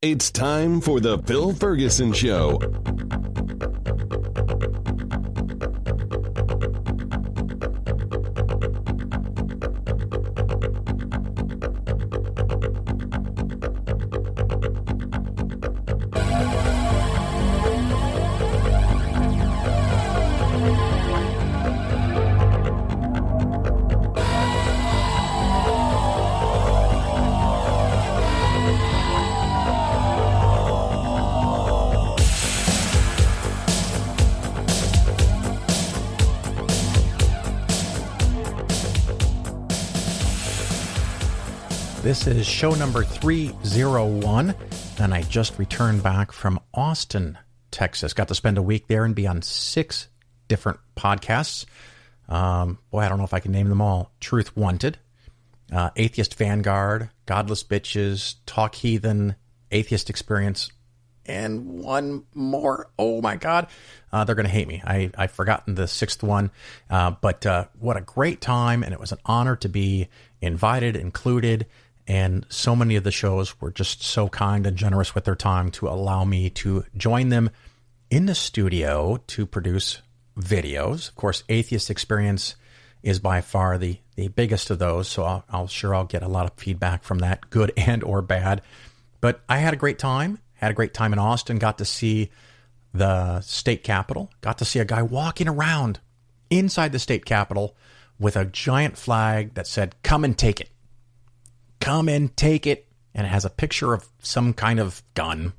It's time for the Phil Ferguson Show. This is show number 301, and I just returned back from Austin, Texas. Got to spend a week there and be on 6 different podcasts. Boy, I don't know if I can name them all. Truth Wanted, Atheist Vanguard, Godless Bitches, Talk Heathen, Atheist Experience, and one more. Oh my God. They're going to hate me. I've forgotten the 6th one. But what a great time. And it was an honor to be invited, included. And so many of the shows were just so kind and generous with their time to allow me to join them in the studio to produce videos. Of course, Atheist Experience is by far the biggest of those. So I'll get a lot of feedback from that, good and or bad. But I had a great time. Had a great time in Austin. Got to see the state capitol. Got to see a guy walking around inside the state capitol with a giant flag that said, "Come and take it. Come and take it." And it has a picture of some kind of gun,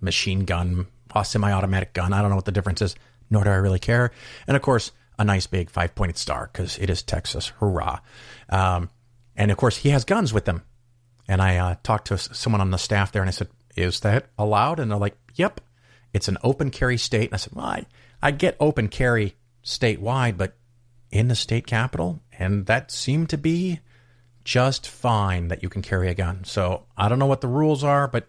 machine gun, a semi-automatic gun. I don't know what the difference is, nor do I really care. And of course, a nice big 5-pointed star because it is Texas. Hurrah. And of course, he has guns with him. And I talked to someone on the staff there and I said, "Is that allowed?" And they're like, "Yep, it's an open carry state." And I said, "Well, I get open carry statewide, but in the state capitol?" And that seemed to be just fine that you can carry a gun. So I don't know what the rules are, but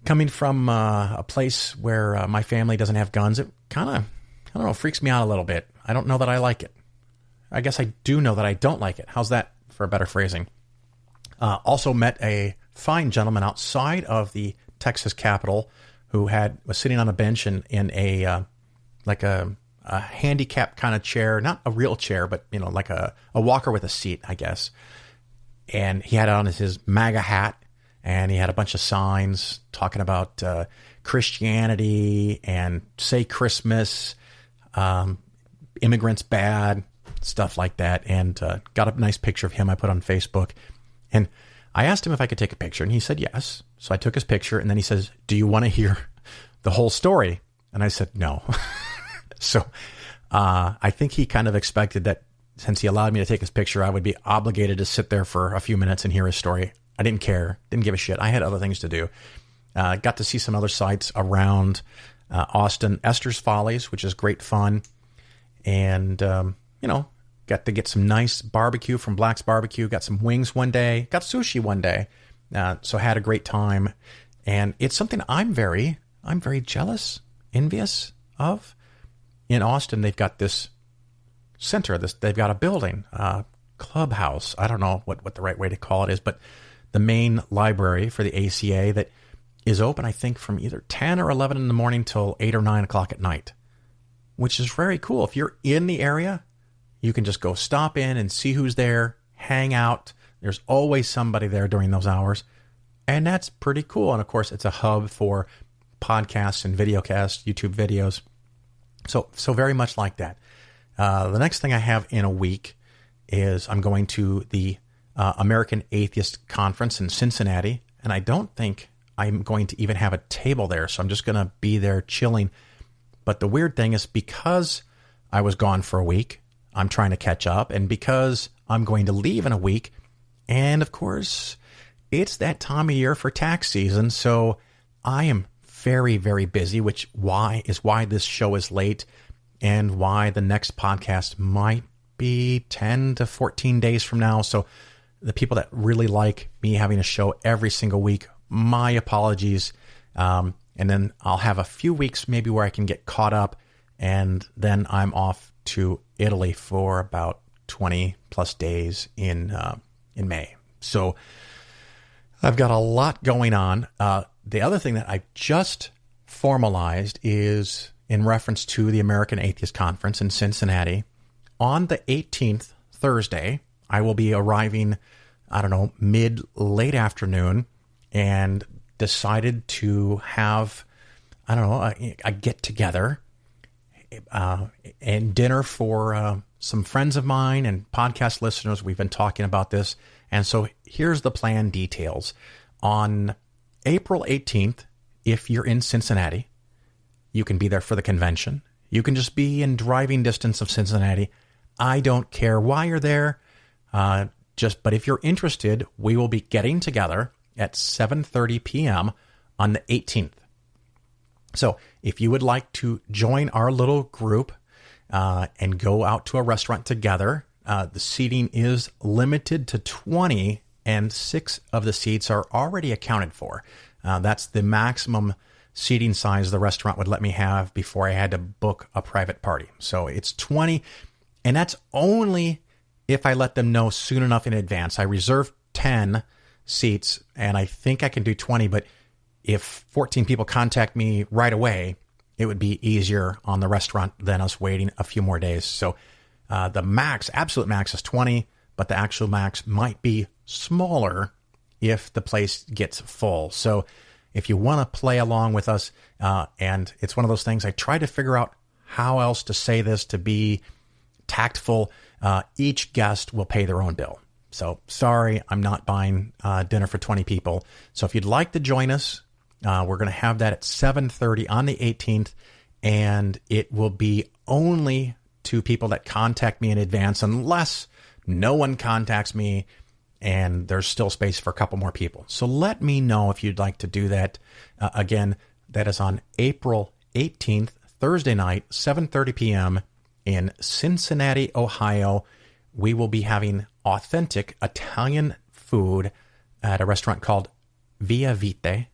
coming from a place where my family doesn't have guns, it kind of, I don't know, freaks me out a little bit. I don't know that I like it. I guess I do know that I don't like it. How's that for a better phrasing? Also met a fine gentleman outside of the Texas Capitol who was sitting on a bench in a handicap kind of chair, not a real chair, but like a walker with a seat, I guess. And he had on his MAGA hat, and he had a bunch of signs talking about Christianity and say Christmas, immigrants bad, stuff like that. And got a nice picture of him I put on Facebook. And I asked him if I could take a picture, and he said yes. So I took his picture, and then he says, "Do you want to hear the whole story?" And I said, "No." So I think he kind of expected that since he allowed me to take his picture, I would be obligated to sit there for a few minutes and hear his story. I didn't care, didn't give a shit. I had other things to do. Got to see some other sites around Austin, Esther's Follies, which is great fun. And, got to get some nice barbecue from Black's Barbecue. Got some wings one day. Got sushi one day. So had a great time. And it's something I'm very jealous, envious of. In Austin, they've got this center. They've got a building, clubhouse. I don't know what the right way to call it is, but the main library for the ACA that is open, I think, from either 10 or 11 in the morning till 8 or 9 o'clock at night, which is very cool. If you're in the area, you can just go stop in and see who's there, hang out. There's always somebody there during those hours, and that's pretty cool. And of course, it's a hub for podcasts and videocasts, YouTube videos. So very much like that. The next thing I have in a week is I'm going to the American Atheist Conference in Cincinnati, and I don't think I'm going to even have a table there, so I'm just going to be there chilling. But the weird thing is because I was gone for a week, I'm trying to catch up, and because I'm going to leave in a week, and of course, it's that time of year for tax season, so I am very, very busy, which is why this show is late and why the next podcast might be 10 to 14 days from now. So the people that really like me having a show every single week, my apologies. And then I'll have a few weeks maybe where I can get caught up, and then I'm off to Italy for about 20 plus days in May. So I've got a lot going on. The other thing that I just formalized is in reference to the American Atheist Conference in Cincinnati. On the 18th, Thursday, I will be arriving, mid-late afternoon, and decided to have, a get-together and dinner for some friends of mine and podcast listeners. We've been talking about this. And so here's the plan details. On April 18th, if you're in Cincinnati, you can be there for the convention. You can just be in driving distance of Cincinnati. I don't care why you're there. But if you're interested, we will be getting together at 7:30 p.m. on the 18th. So if you would like to join our little group and go out to a restaurant together, the seating is limited to 20, and 6 of the seats are already accounted for. That's the maximum seating size the restaurant would let me have before I had to book a private party. So it's 20, and that's only if I let them know soon enough in advance. I reserved 10 seats, and I think I can do 20, but if 14 people contact me right away, it would be easier on the restaurant than us waiting a few more days. So the absolute max is 20, but the actual max might be smaller if the place gets full. So if you want to play along with us, and it's one of those things, I try to figure out how else to say this to be tactful. Each guest will pay their own bill. So sorry, I'm not buying dinner for 20 people. So if you'd like to join us, we're going to have that at 7:30 on the 18th, and it will be only to people that contact me in advance, unless no one contacts me and there's still space for a couple more people. So let me know if you'd like to do that. Again, that is on April 18th, Thursday night, 7:30 p.m. in Cincinnati, Ohio. We will be having authentic Italian food at a restaurant called Via Vite,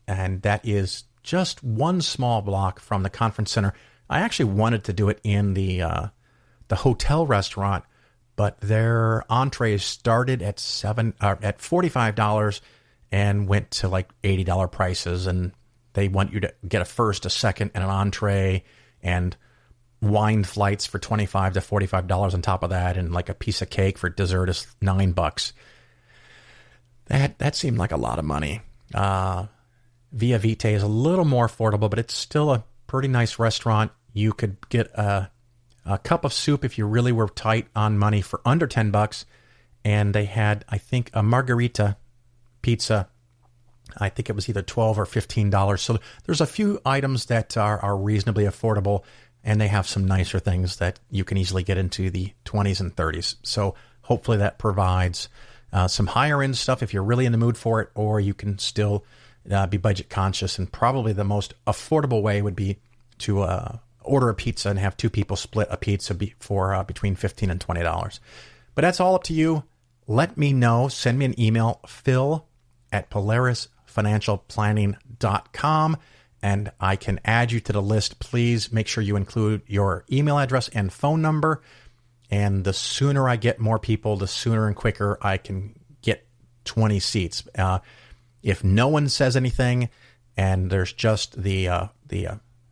and that is just one small block from the conference center. I actually wanted to do it in the hotel restaurant, but their entrees started at $45 and went to like $80 prices, and they want you to get a first, a second, and an entree, and wine flights for $25 to $45 on top of that, and like a piece of cake for dessert is $9. That seemed like a lot of money. Via Vite is a little more affordable, but it's still a pretty nice restaurant. You could get a cup of soup if you really were tight on money for under $10, and they had, I think, a margarita pizza. I think it was either $12 or $15. So there's a few items that are reasonably affordable, and they have some nicer things that you can easily get into the 20s and 30s. So hopefully that provides some higher end stuff if you're really in the mood for it, or you can still be budget conscious. And probably the most affordable way would be to order a pizza and have 2 people split a pizza for between $15 and $20. But that's all up to you. Let me know. Send me an email, phil@polarisfinancialplanning.com, and I can add you to the list. Please make sure you include your email address and phone number. And the sooner I get more people, the sooner and quicker I can get 20 seats. If no one says anything and there's just the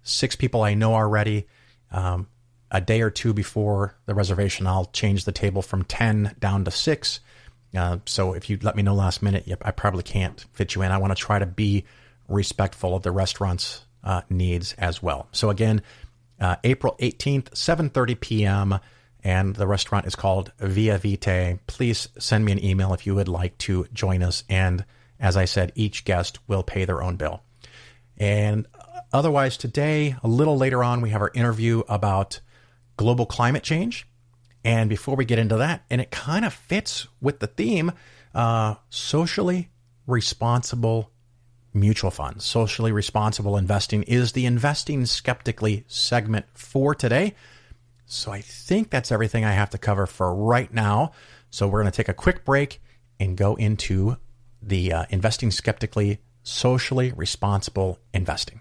6 people I know already, a day or 2 before the reservation, I'll change the table from 10 down to 6. So if you let me know last minute, I probably can't fit you in. I want to try to be respectful of the restaurant's needs as well. So again, April 18th, 7:30 p.m., and the restaurant is called Via Vite. Please send me an email if you would like to join us. And as I said, each guest will pay their own bill. And otherwise, today, a little later on, we have our interview about global climate change. And before we get into that, and it kind of fits with the theme, socially responsible mutual funds. Socially responsible investing is the Investing Skeptically segment for today. So I think that's everything I have to cover for right now. So we're going to take a quick break and go into the Investing Skeptically Socially Responsible Investing.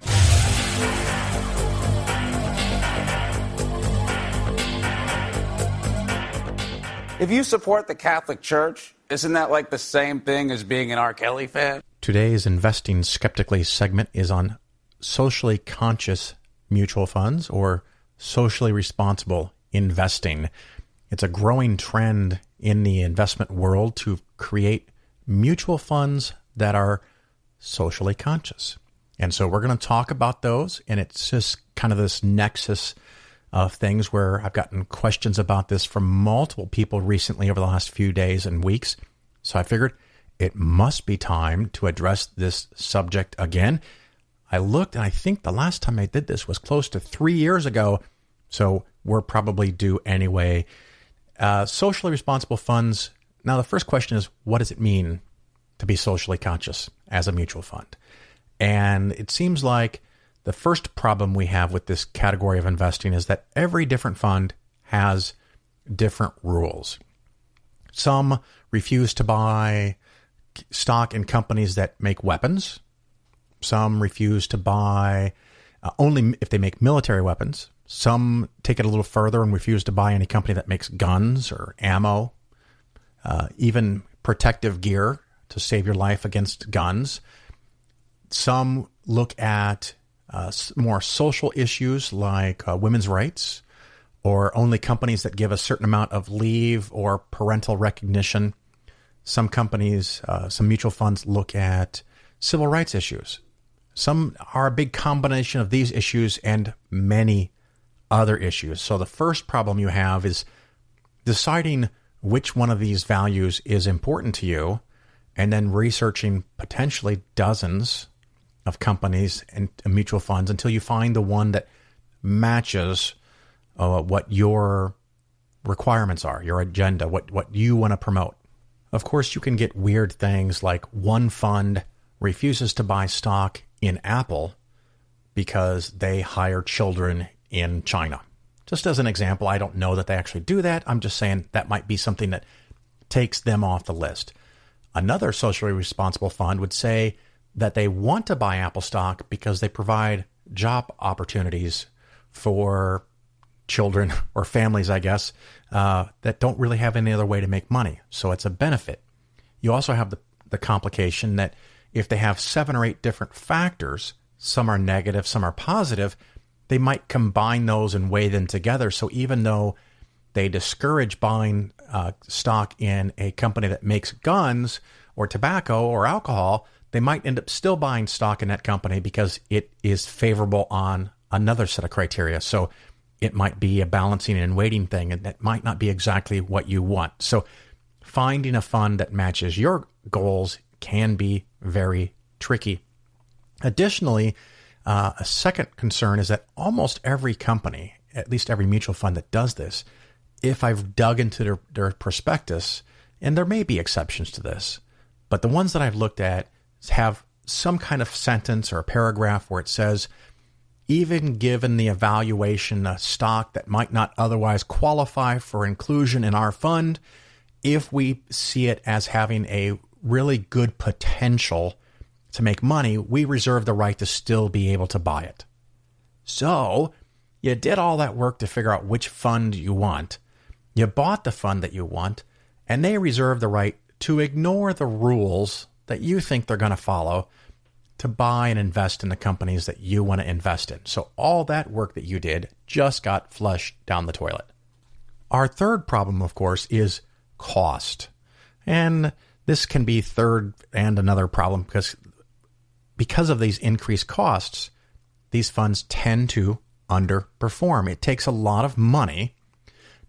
If you support the Catholic Church, Isn't that like the same thing as being an R. Kelly fan? Today's Investing Skeptically segment is on socially conscious mutual funds or socially responsible investing. It's a growing trend in the investment world to create mutual funds that are socially conscious. And so we're going to talk about those, and it's just kind of this nexus of things where I've gotten questions about this from multiple people recently over the last few days and weeks. So I figured it must be time to address this subject again. I looked, and I think the last time I did this was close to 3 years ago, so we're probably due anyway. Socially responsible funds. Now, the first question is, what does it mean to be socially conscious as a mutual fund? And it seems like the first problem we have with this category of investing is that every different fund has different rules. Some refuse to buy stock in companies that make weapons. Some refuse to buy only if they make military weapons. Some take it a little further and refuse to buy any company that makes guns or ammo, even protective gear to save your life against guns. Some look at more social issues like women's rights, or only companies that give a certain amount of leave or parental recognition. Some companies, some mutual funds look at civil rights issues. Some are a big combination of these issues and many other issues. So the first problem you have is deciding which one of these values is important to you, and then researching potentially dozens of companies and mutual funds until you find the one that matches what your requirements are, your agenda, what you want to promote. Of course, you can get weird things like one fund refuses to buy stock in Apple because they hire children in China. Just as an example, I don't know that they actually do that. I'm just saying that might be something that takes them off the list. Another socially responsible fund would say that they want to buy Apple stock because they provide job opportunities for children or families, I guess, that don't really have any other way to make money. So it's a benefit. You also have the complication that if they have 7 or 8 different factors, some are negative, some are positive, they might combine those and weigh them together. So even though they discourage buying stock in a company that makes guns or tobacco or alcohol, they might end up still buying stock in that company because it is favorable on another set of criteria. So it might be a balancing and weighting thing, and that might not be exactly what you want. So finding a fund that matches your goals can be very tricky. Additionally, a second concern is that almost every company, at least every mutual fund that does this, if I've dug into their prospectus, and there may be exceptions to this, but the ones that I've looked at have some kind of sentence or a paragraph where it says, even given the evaluation of stock that might not otherwise qualify for inclusion in our fund, if we see it as having a really good potential to make money, we reserve the right to still be able to buy it. So you did all that work to figure out which fund you want. You bought the fund that you want, and they reserve the right to ignore the rules that you think they're going to follow to buy and invest in the companies that you want to invest in. So all that work that you did just got flushed down the toilet. Our third problem, of course, is cost. And this can be third and another problem because of these increased costs, these funds tend to underperform. It takes a lot of money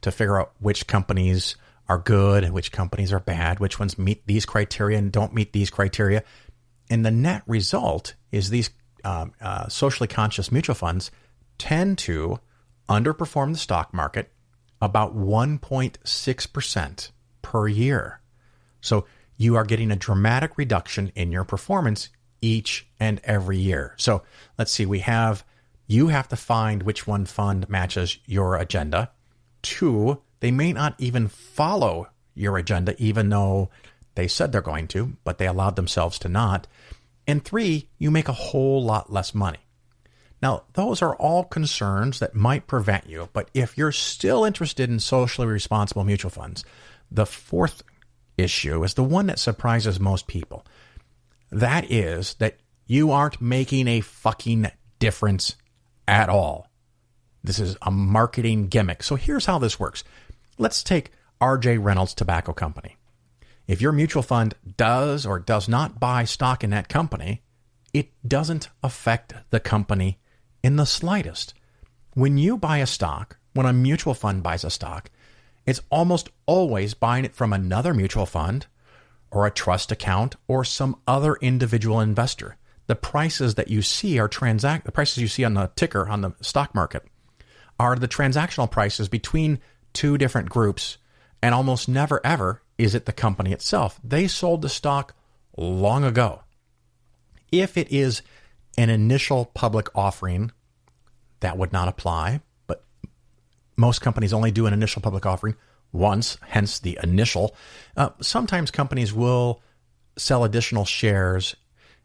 to figure out which companies are good and which companies are bad, which ones meet these criteria and don't meet these criteria. And the net result is these socially conscious mutual funds tend to underperform the stock market about 1.6% per year. So you are getting a dramatic reduction in your performance each and every year. So let's see, you have to find which one fund matches your agenda. 2, they may not even follow your agenda, even though they said they're going to, but they allowed themselves to not. And 3, you make a whole lot less money. Now, those are all concerns that might prevent you, but if you're still interested in socially responsible mutual funds, the fourth issue is the one that surprises most people. That is that you aren't making a fucking difference at all. This is a marketing gimmick. So here's how this works. Let's take R.J. Reynolds Tobacco Company. If your mutual fund does or does not buy stock in that company, it doesn't affect the company in the slightest. When you buy a stock, when a mutual fund buys a stock, it's almost always buying it from another mutual fund or a trust account or some other individual investor. The prices that you see are the prices you see on the ticker on the stock market are the transactional prices between two different groups, and almost never ever is it the company itself. They sold the stock long ago. If it is an initial public offering, that would not apply, but most companies only do an initial public offering once, hence the initial. Sometimes companies will sell additional shares,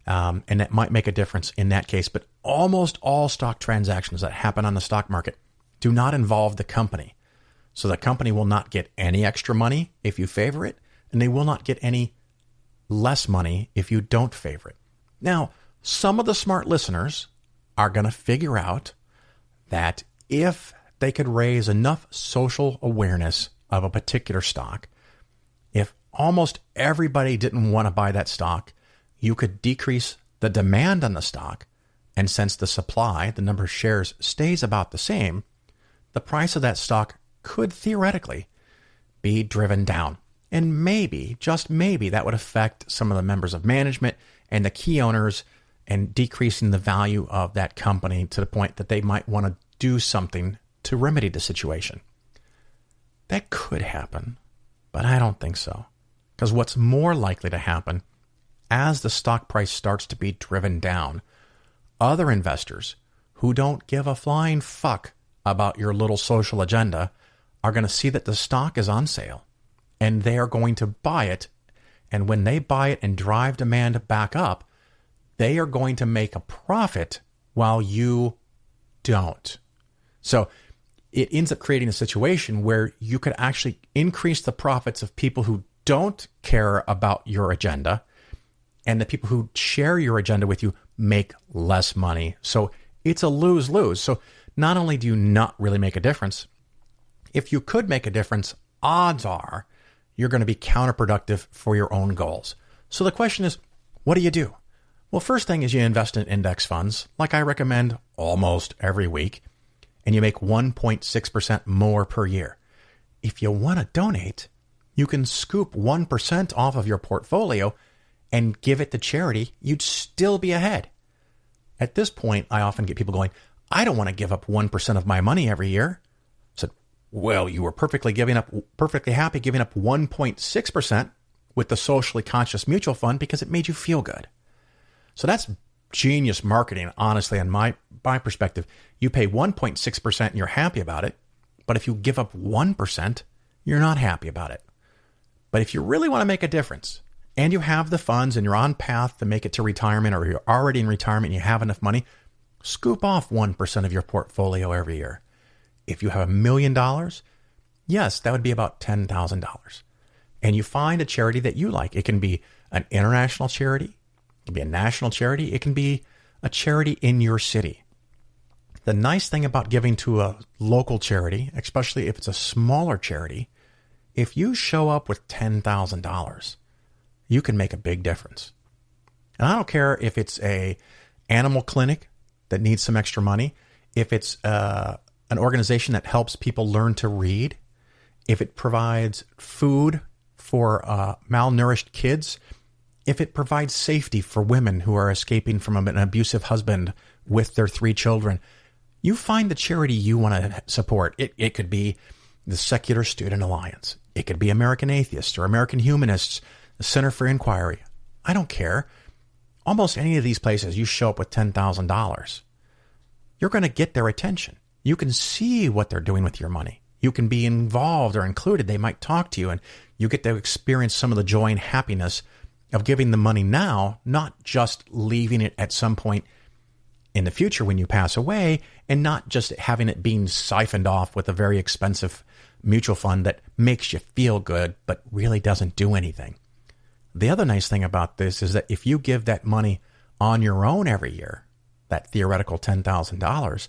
and that might make a difference in that case, but almost all stock transactions that happen on the stock market do not involve the company. So the company will not get any extra money if you favor it, and they will not get any less money if you don't favor it. Now, some of the smart listeners are going to figure out that if they could raise enough social awareness of a particular stock, if almost everybody didn't want to buy that stock, you could decrease the demand on the stock, and since the supply, the number of shares, stays about the same, the price of that stock could theoretically be driven down. And maybe, just maybe, that would affect some of the members of management and the key owners and decreasing the value of that company to the point that they might want to do something to remedy the situation. That could happen, but I don't think so. Because what's more likely to happen, as the stock price starts to be driven down, other investors who don't give a flying fuck about your little social agenda are going to see that the stock is on sale, and they are going to buy it. And when they buy it and drive demand back up, they are going to make a profit while you don't. So it ends up creating a situation where you could actually increase the profits of people who don't care about your agenda, and the people who share your agenda with you make less money. So it's a lose-lose. So not only do you not really make a difference, if you could make a difference, odds are you're going to be counterproductive for your own goals. So the question is, what do you do? Well, first thing is you invest in index funds, like I recommend almost every week, and you make 1.6% more per year. If you want to donate, you can scoop 1% off of your portfolio and give it to charity. You'd still be ahead. At this point, I often get people going, I don't want to give up 1% of my money every year. I said, well, you were perfectly happy giving up 1.6% with the socially conscious mutual fund because it made you feel good. So that's genius marketing, honestly, on my perspective. You pay 1.6% and you're happy about it. But if you give up 1%, you're not happy about it. But if you really want to make a difference and you have the funds and you're on path to make it to retirement, or you're already in retirement and you have enough money, scoop off 1% of your portfolio every year. If you have $1 million, yes, that would be about $10,000. And you find a charity that you like. It can be an international charity. It can be a national charity. It can be a charity in your city. The nice thing about giving to a local charity, especially if it's a smaller charity, if you show up with $10,000, you can make a big difference. And I don't care if it's a animal clinic that needs some extra money, if it's an organization that helps people learn to read, if it provides food for malnourished kids, if it provides safety for women who are escaping from an abusive husband with their 3 children. You find the charity you want to support. It could be the Secular Student Alliance. It could be American Atheists or American Humanists, the Center for Inquiry. I don't care. Almost any of these places, you show up with $10,000. You're going to get their attention. You can see what they're doing with your money. You can be involved or included. They might talk to you, and you get to experience some of the joy and happiness of giving the money now, not just leaving it at some point in the future when you pass away, and not just having it being siphoned off with a very expensive mutual fund that makes you feel good, but really doesn't do anything. The other nice thing about this is that if you give that money on your own every year, that theoretical $10,000,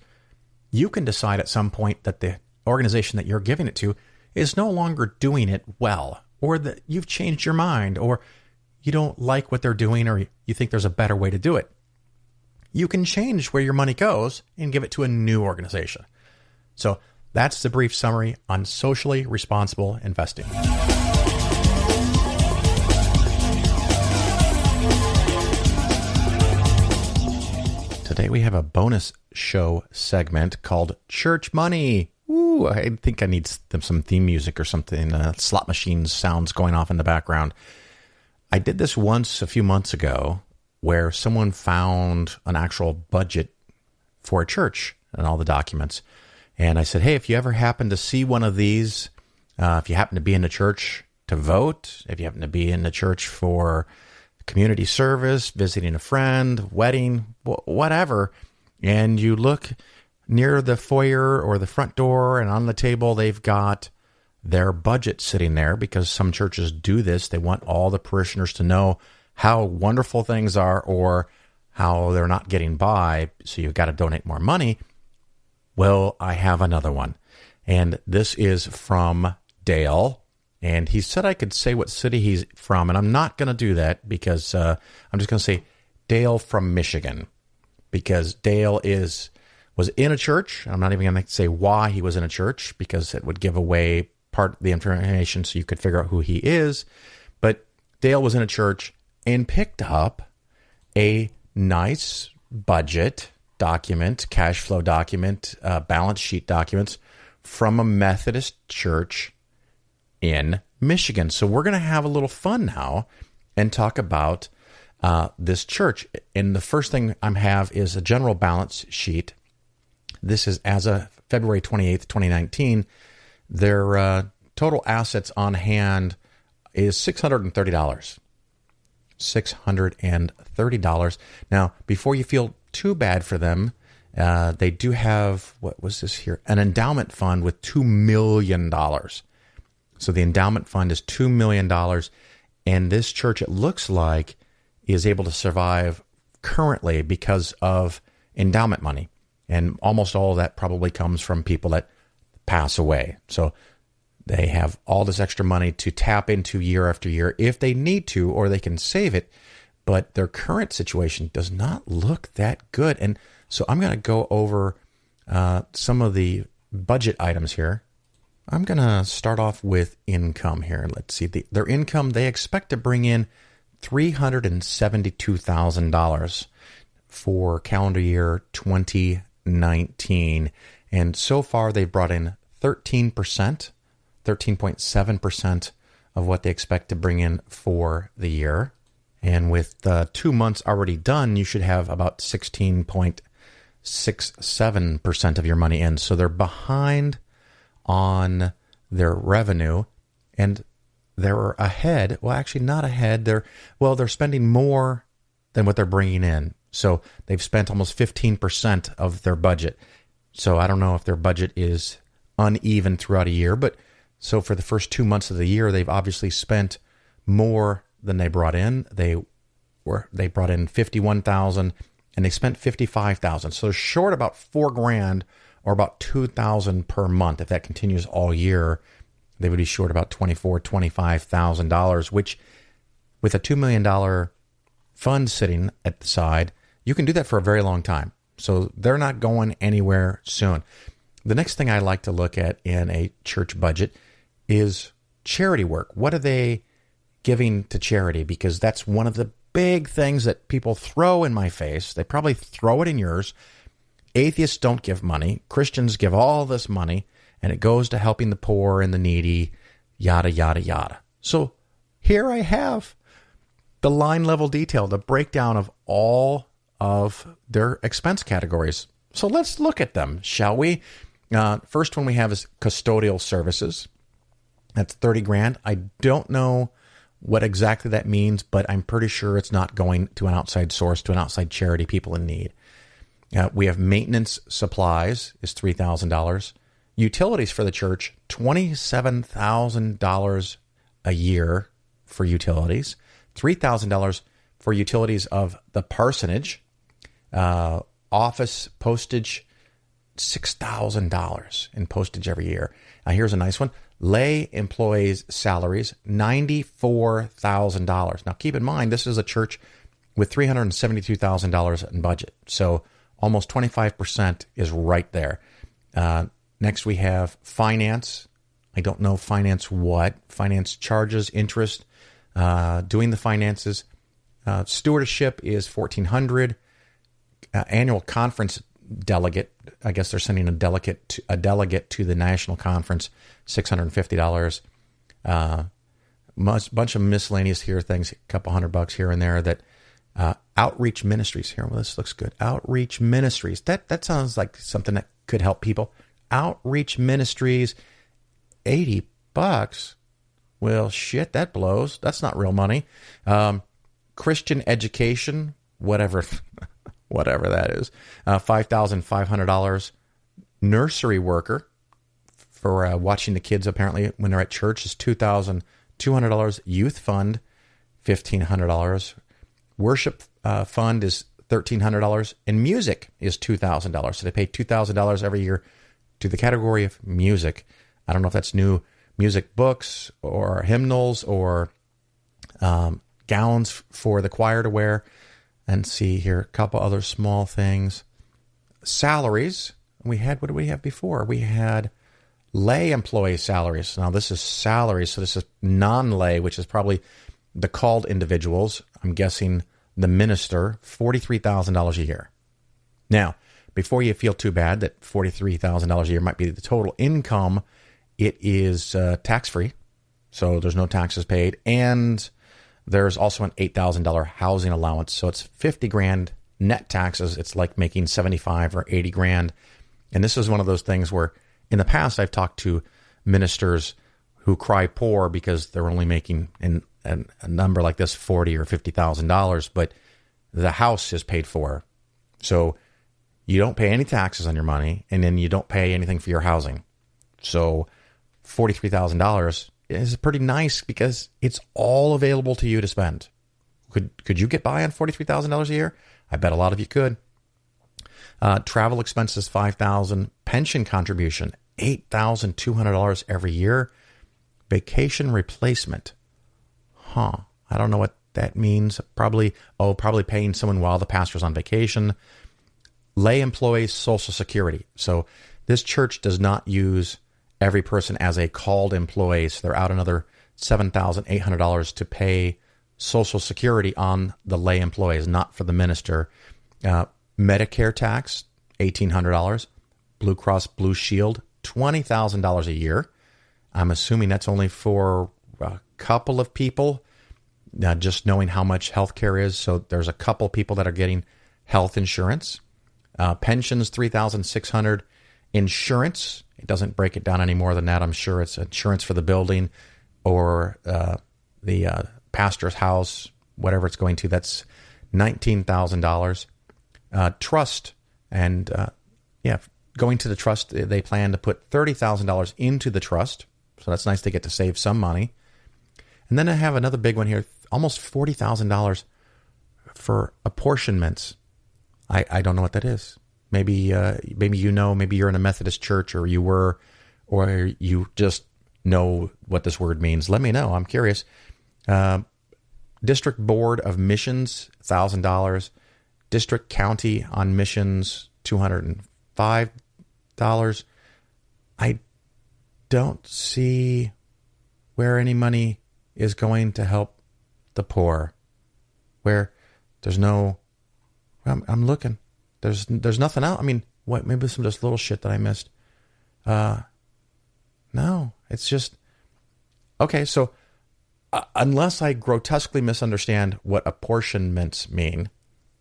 you can decide at some point that the organization that you're giving it to is no longer doing it well, or that you've changed your mind, or you don't like what they're doing, or you think there's a better way to do it. You can change where your money goes and give it to a new organization. So that's the brief summary on socially responsible investing. Today we have a bonus show segment called Church Money. Ooh, I think I need some theme music or something. Slot machine sounds going off in the background. I did this once a few months ago where someone found an actual budget for a church and all the documents. And I said, hey, if you ever happen to see one of these, if you happen to be in the church to vote, if you happen to be in the church for community service, visiting a friend, wedding, whatever, and you look near the foyer or the front door and on the table, they've got their budget sitting there, because some churches do this. They want all the parishioners to know how wonderful things are or how they're not getting by, so you've got to donate more money. Well, I have another one, and this is from Dale, and he said I could say what city he's from, and I'm not going to do that because I'm just going to say Dale from Michigan, because Dale was in a church. I'm not even going to say why he was in a church, because it would give away part of the information so you could figure out who he is. But Dale was in a church and picked up a nice budget document, cash flow document, balance sheet documents from a Methodist church in Michigan. So we're going to have a little fun now and talk about this church. And the first thing I have is a general balance sheet. This is as of February 28th, 2019. Their total assets on hand is $630. $630. Now, before you feel too bad for them, they do have, what was this here? An endowment fund with $2 million. So the endowment fund is $2 million. And this church, it looks like, is able to survive currently because of endowment money. And almost all of that probably comes from people that pass away. So they have all this extra money to tap into year after year if they need to, or they can save it. But their current situation does not look that good. And so I'm going to go over some of the budget items here. I'm going to start off with income here. Let's see. Their income, they expect to bring in $372,000 for calendar year 2019. And so far, they've brought in 13.7% of what they expect to bring in for the year. And with 2 months already done, you should have about 16.67% of your money in. So they're behind on their revenue, and they're ahead. Well, actually not ahead. They're spending more than what they're bringing in. So they've spent almost 15% of their budget. So I don't know if their budget is uneven throughout a year, but so for the first 2 months of the year, they've obviously spent more than they brought in. They brought in $51,000 and they spent $55,000. So they're short about $4,000 or about $2,000 per month. If that continues all year, they would be short about $25,000, which with a $2 million fund sitting at the side, you can do that for a very long time. So they're not going anywhere soon. The next thing I like to look at in a church budget is charity work. What are they giving to charity? Because that's one of the big things that people throw in my face. They probably throw it in yours. Atheists don't give money. Christians give all this money, and it goes to helping the poor and the needy, yada, yada, yada. So here I have the line level detail, the breakdown of all of their expense categories. So let's look at them, shall we? First one we have is custodial services. That's $30,000. I don't know what exactly that means, but I'm pretty sure it's not going to an outside source, to an outside charity, people in need. We have maintenance supplies is $3,000. Utilities for the church, $27,000 a year for utilities, $3,000 for utilities of the parsonage, office postage, $6,000 in postage every year. Now, here's a nice one. Lay employees' salaries, $94,000. Now, keep in mind, this is a church with $372,000 in budget. So almost 25% is right there. Next, we have finance. I don't know finance what. Finance charges, interest, doing the finances. Stewardship is $1,400. Annual conference delegate. I guess they're sending a delegate to the national conference, $650. Bunch of miscellaneous here things, a couple $100 here and there. That outreach ministries here. Well, this looks good. Outreach ministries. That sounds like something that could help people. Outreach ministries, $80. Well, shit, that blows. That's not real money. Christian education, whatever that is, $5,500. Nursery worker for watching the kids apparently when they're at church is $2,200. Youth fund, $1,500. Worship fund is $1,300, and music is $2,000. So they pay $2,000 every year to the category of music. I don't know if that's new music books or hymnals or gowns for the choir to wear. And see here, a couple other small things. Salaries. What did we have before? We had lay employee salaries. Now this is salaries, so this is non-lay, which is probably the called individuals. I'm guessing the minister, $43,000 a year. Now, before you feel too bad that $43,000 a year might be the total income, it is tax-free, so there's no taxes paid, and there's also an $8,000 housing allowance, so it's $50,000 net taxes. It's like making 75 or 80 grand. And this is one of those things where in the past I've talked to ministers who cry poor because they're only making a number like this, $40,000 or $50,000, but the house is paid for. So you don't pay any taxes on your money, and then you don't pay anything for your housing. So $43,000 is pretty nice because it's all available to you to spend. Could you get by on $43,000 a year? I bet a lot of you could. Travel expenses, $5,000. Pension contribution, $8,200 every year. Vacation replacement. I don't know what that means. Probably paying someone while the pastor's on vacation. Lay employees, Social Security. So this church does not use every person as a called employee, so they're out another $7,800 to pay Social Security on the lay employees, not for the minister. Medicare tax, $1,800. Blue Cross Blue Shield, $20,000 a year. I'm assuming that's only for a couple of people, just knowing how much healthcare is. So there's a couple people that are getting health insurance. Pensions, $3,600. Insurance, it doesn't break it down any more than that. I'm sure it's insurance for the building or the pastor's house, whatever it's going to. That's $19,000. Trust, and going to the trust, they plan to put $30,000 into the trust. So that's nice. They get to save some money. And then I have another big one here, almost $40,000 for apportionments. I don't know what that is. Maybe you know, maybe you're in a Methodist church, or you were, or you just know what this word means. Let me know. I'm curious. District Board of Missions, $1,000. District County on Missions, $205. I don't see where any money is going to help the poor. Where there's no, I'm looking. There's nothing else. I mean, what? Maybe some just little shit that I missed. No, it's just okay. So unless I grotesquely misunderstand what apportionments mean,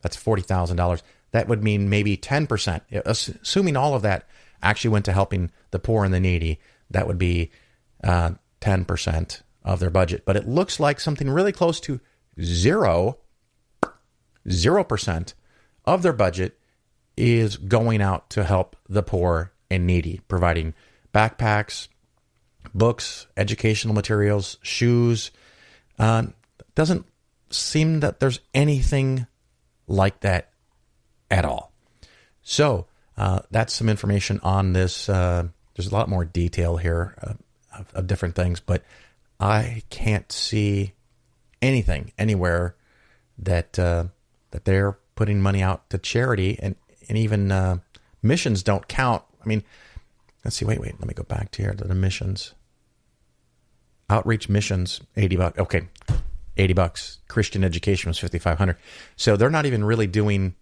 that's $40,000. That would mean maybe 10%. Assuming all of that actually went to helping the poor and the needy, that would be 10% of their budget. But it looks like something really close to 0% of their budget is going out to help the poor and needy, providing backpacks, books, educational materials, shoes. Doesn't seem that there's anything like that at all. So that's some information on this. There's a lot more detail here of different things, but I can't see anything anywhere that that they're putting money out to charity, and even missions don't count. I mean, let's see. Wait. Let me go back to here to the missions. Outreach missions, $80. Okay, $80. Christian education was $5,500. So they're not even really doing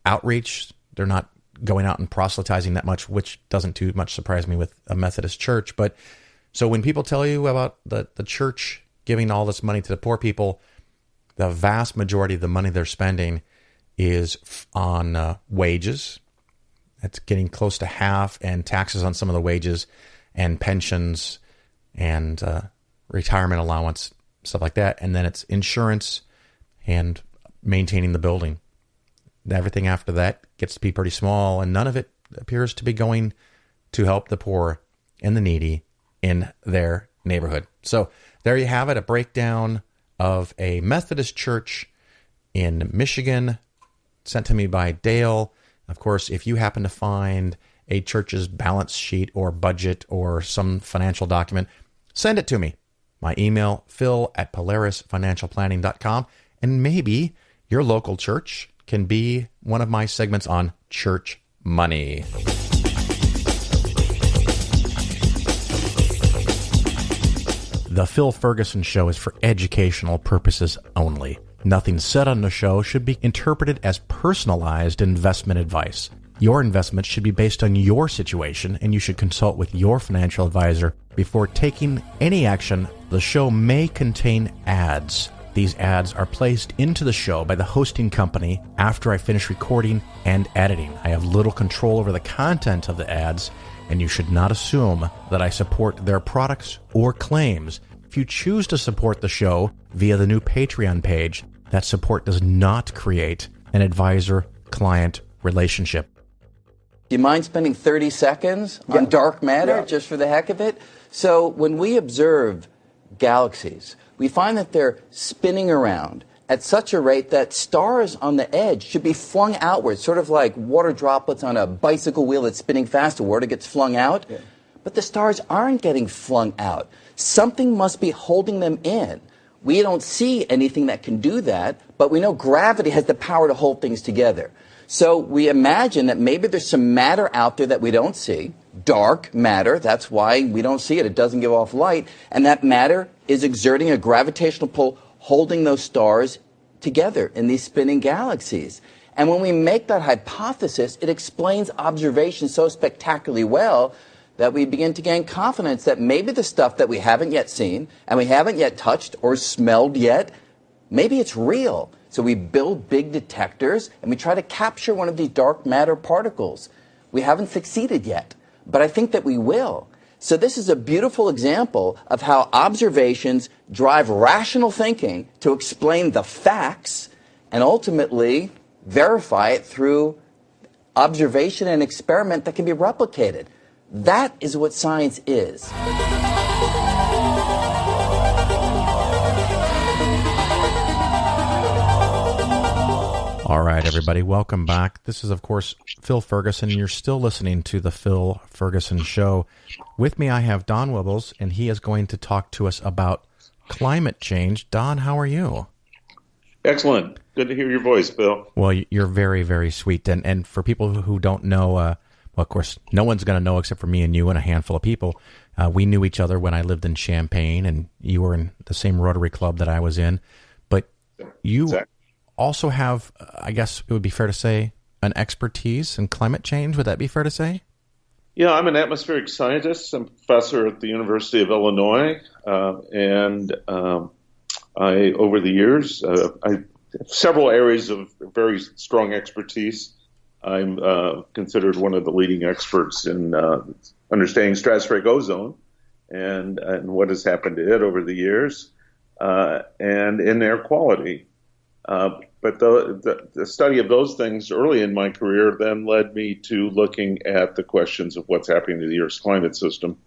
outreach. They're not going out and proselytizing that much, which doesn't too much surprise me with a Methodist church. But so when people tell you about the church giving all this money to the poor people, the vast majority of the money they're spending is on wages. That's getting close to half, and taxes on some of the wages, and pensions, and retirement allowance, stuff like that. And then it's insurance and maintaining the building. Everything after that gets to be pretty small, and none of it appears to be going to help the poor and the needy in their neighborhood. So there you have it, a breakdown of a Methodist church in Michigan, sent to me by Dale. Of course, if you happen to find a church's balance sheet or budget or some financial document, send it to me. My email, phil@polarisfinancialplanning.com, and maybe your local church can be one of my segments on church money. The Phil Ferguson Show is for educational purposes only. Nothing said on the show should be interpreted as personalized investment advice. Your investment should be based on your situation, and you should consult with your financial advisor before taking any action. The show may contain ads. These ads are placed into the show by the hosting company after I finish recording and editing. I have little control over the content of the ads, and you should not assume that I support their products or claims. If you choose to support the show via the new Patreon page, that support does not create an advisor-client relationship. Do you mind spending 30 seconds on dark matter just for the heck of it? So when we observe galaxies, we find that they're spinning around at such a rate that stars on the edge should be flung outwards, sort of like water droplets on a bicycle wheel that's spinning faster. Water gets flung out, but the stars aren't getting flung out. Something must be holding them in. We don't see anything that can do that, but we know gravity has the power to hold things together. So we imagine that maybe there's some matter out there that we don't see, dark matter. That's why we don't see it. It doesn't give off light. And that matter is exerting a gravitational pull, holding those stars together in these spinning galaxies. And when we make that hypothesis, it explains observation so spectacularly well that we begin to gain confidence that maybe the stuff that we haven't yet seen and we haven't yet touched or smelled yet, maybe it's real. So we build big detectors and we try to capture one of these dark matter particles. We haven't succeeded yet, but I think that we will. So this is a beautiful example of how observations drive rational thinking to explain the facts and ultimately verify it through observation and experiment that can be replicated. That is what science is. All right, everybody, welcome back. This is, of course, Phil Ferguson. You're still listening to The Phil Ferguson Show. With me, I have Don Wuebbles, and he is going to talk to us about climate change. Don, how are you? Excellent. Good to hear your voice, Bill. Well, you're very, very sweet. And for people who don't know, well, of course, no one's going to know except for me and you and a handful of people. We knew each other when I lived in Champaign, and you were in the same Rotary Club that I was in. But you also have, I guess it would be fair to say, an expertise in climate change. Would that be fair to say? Yeah, I'm an atmospheric scientist. I'm a professor at the University of Illinois. And I, over the years, I have several areas of very strong expertise. I'm considered one of the leading experts in understanding stratospheric ozone and what has happened to it over the years, and in air quality. But the study of those things early in my career then led me to looking at the questions of what's happening to the Earth's climate system.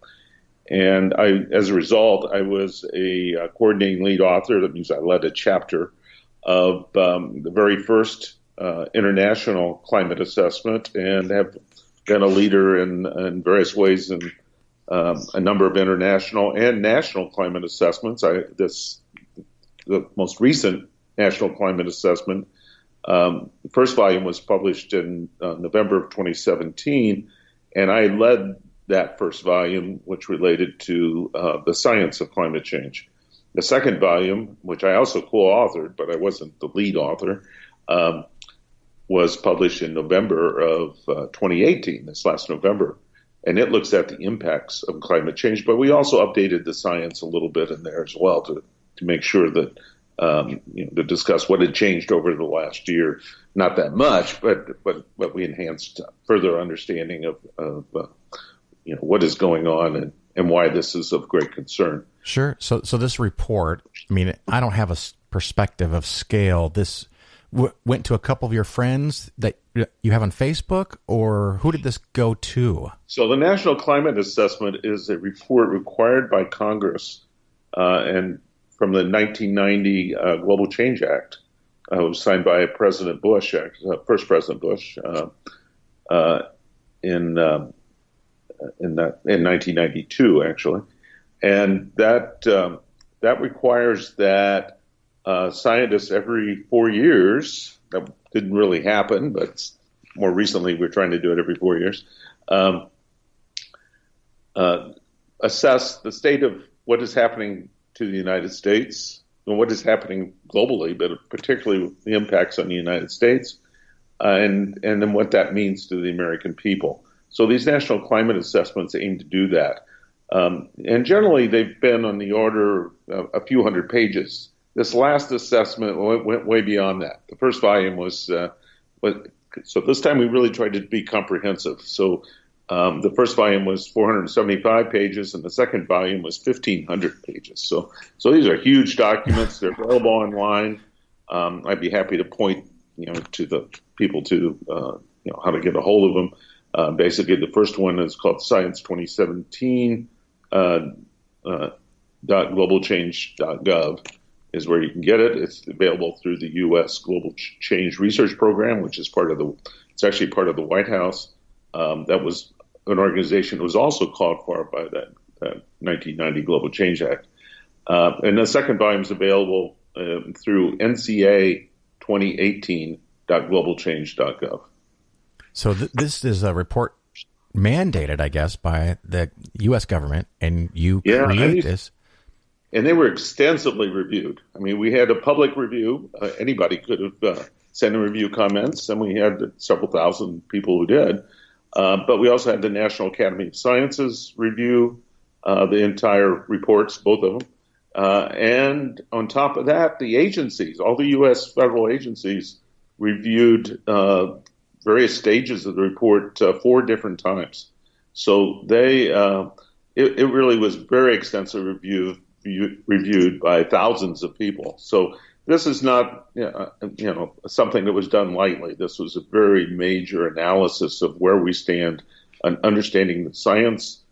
And as a result, I was a coordinating lead author. That means I led a chapter of the very first international climate assessment, and have been a leader in various ways in a number of international and national climate assessments. The most recent national climate assessment, the first volume was published in November of 2017, and I led that first volume, which related to the science of climate change. The second volume, which I also co-authored, but I wasn't the lead author, was published in November of 2018, this last November. And it looks at the impacts of climate change, but we also updated the science a little bit in there as well to make sure that, to discuss what had changed over the last year. Not that much, but we enhanced further understanding of what is going on and why this is of great concern. Sure. So this report, I mean, I don't have a perspective of scale. This went to a couple of your friends that you have on Facebook, or who did this go to? So the National Climate Assessment is a report required by Congress and from the 1990 Global Change Act. It was signed by President Bush, first President Bush, in 1992, actually. And that requires that scientists every 4 years, that didn't really happen, but more recently we're trying to do it every 4 years, assess the state of what is happening to the United States and what is happening globally, but particularly the impacts on the United States, and then what that means to the American people. So these national climate assessments aim to do that. And generally, they've been on the order of a few hundred pages. This last assessment went way beyond that. The first volume was so this time we really tried to be comprehensive. So the first volume was 475 pages, and the second volume was 1,500 pages. So these are huge documents. They're available online. I'd be happy to point to the people to how to get a hold of them. Basically, the first one is called Science 2017. .globalchange.gov is where you can get it. It's available through the U.S. Global Change Research Program, which is it's actually part of the White House. That was an organization that was also called for by that 1990 Global Change Act. And the second volume is available through NCA 2018.globalchange.gov. So this is a report mandated, I guess, by the U.S. government, and you create this. And they were extensively reviewed. I mean, we had a public review. Anybody could have sent in review comments, and we had several thousand people who did. But we also had the National Academy of Sciences review the entire reports, both of them. And on top of that, the agencies, all the U.S. federal agencies, reviewed various stages of the report 4 different times. So it really was very extensive reviewed by thousands of people. So this is not something that was done lightly. This was a very major analysis of where we stand on understanding the science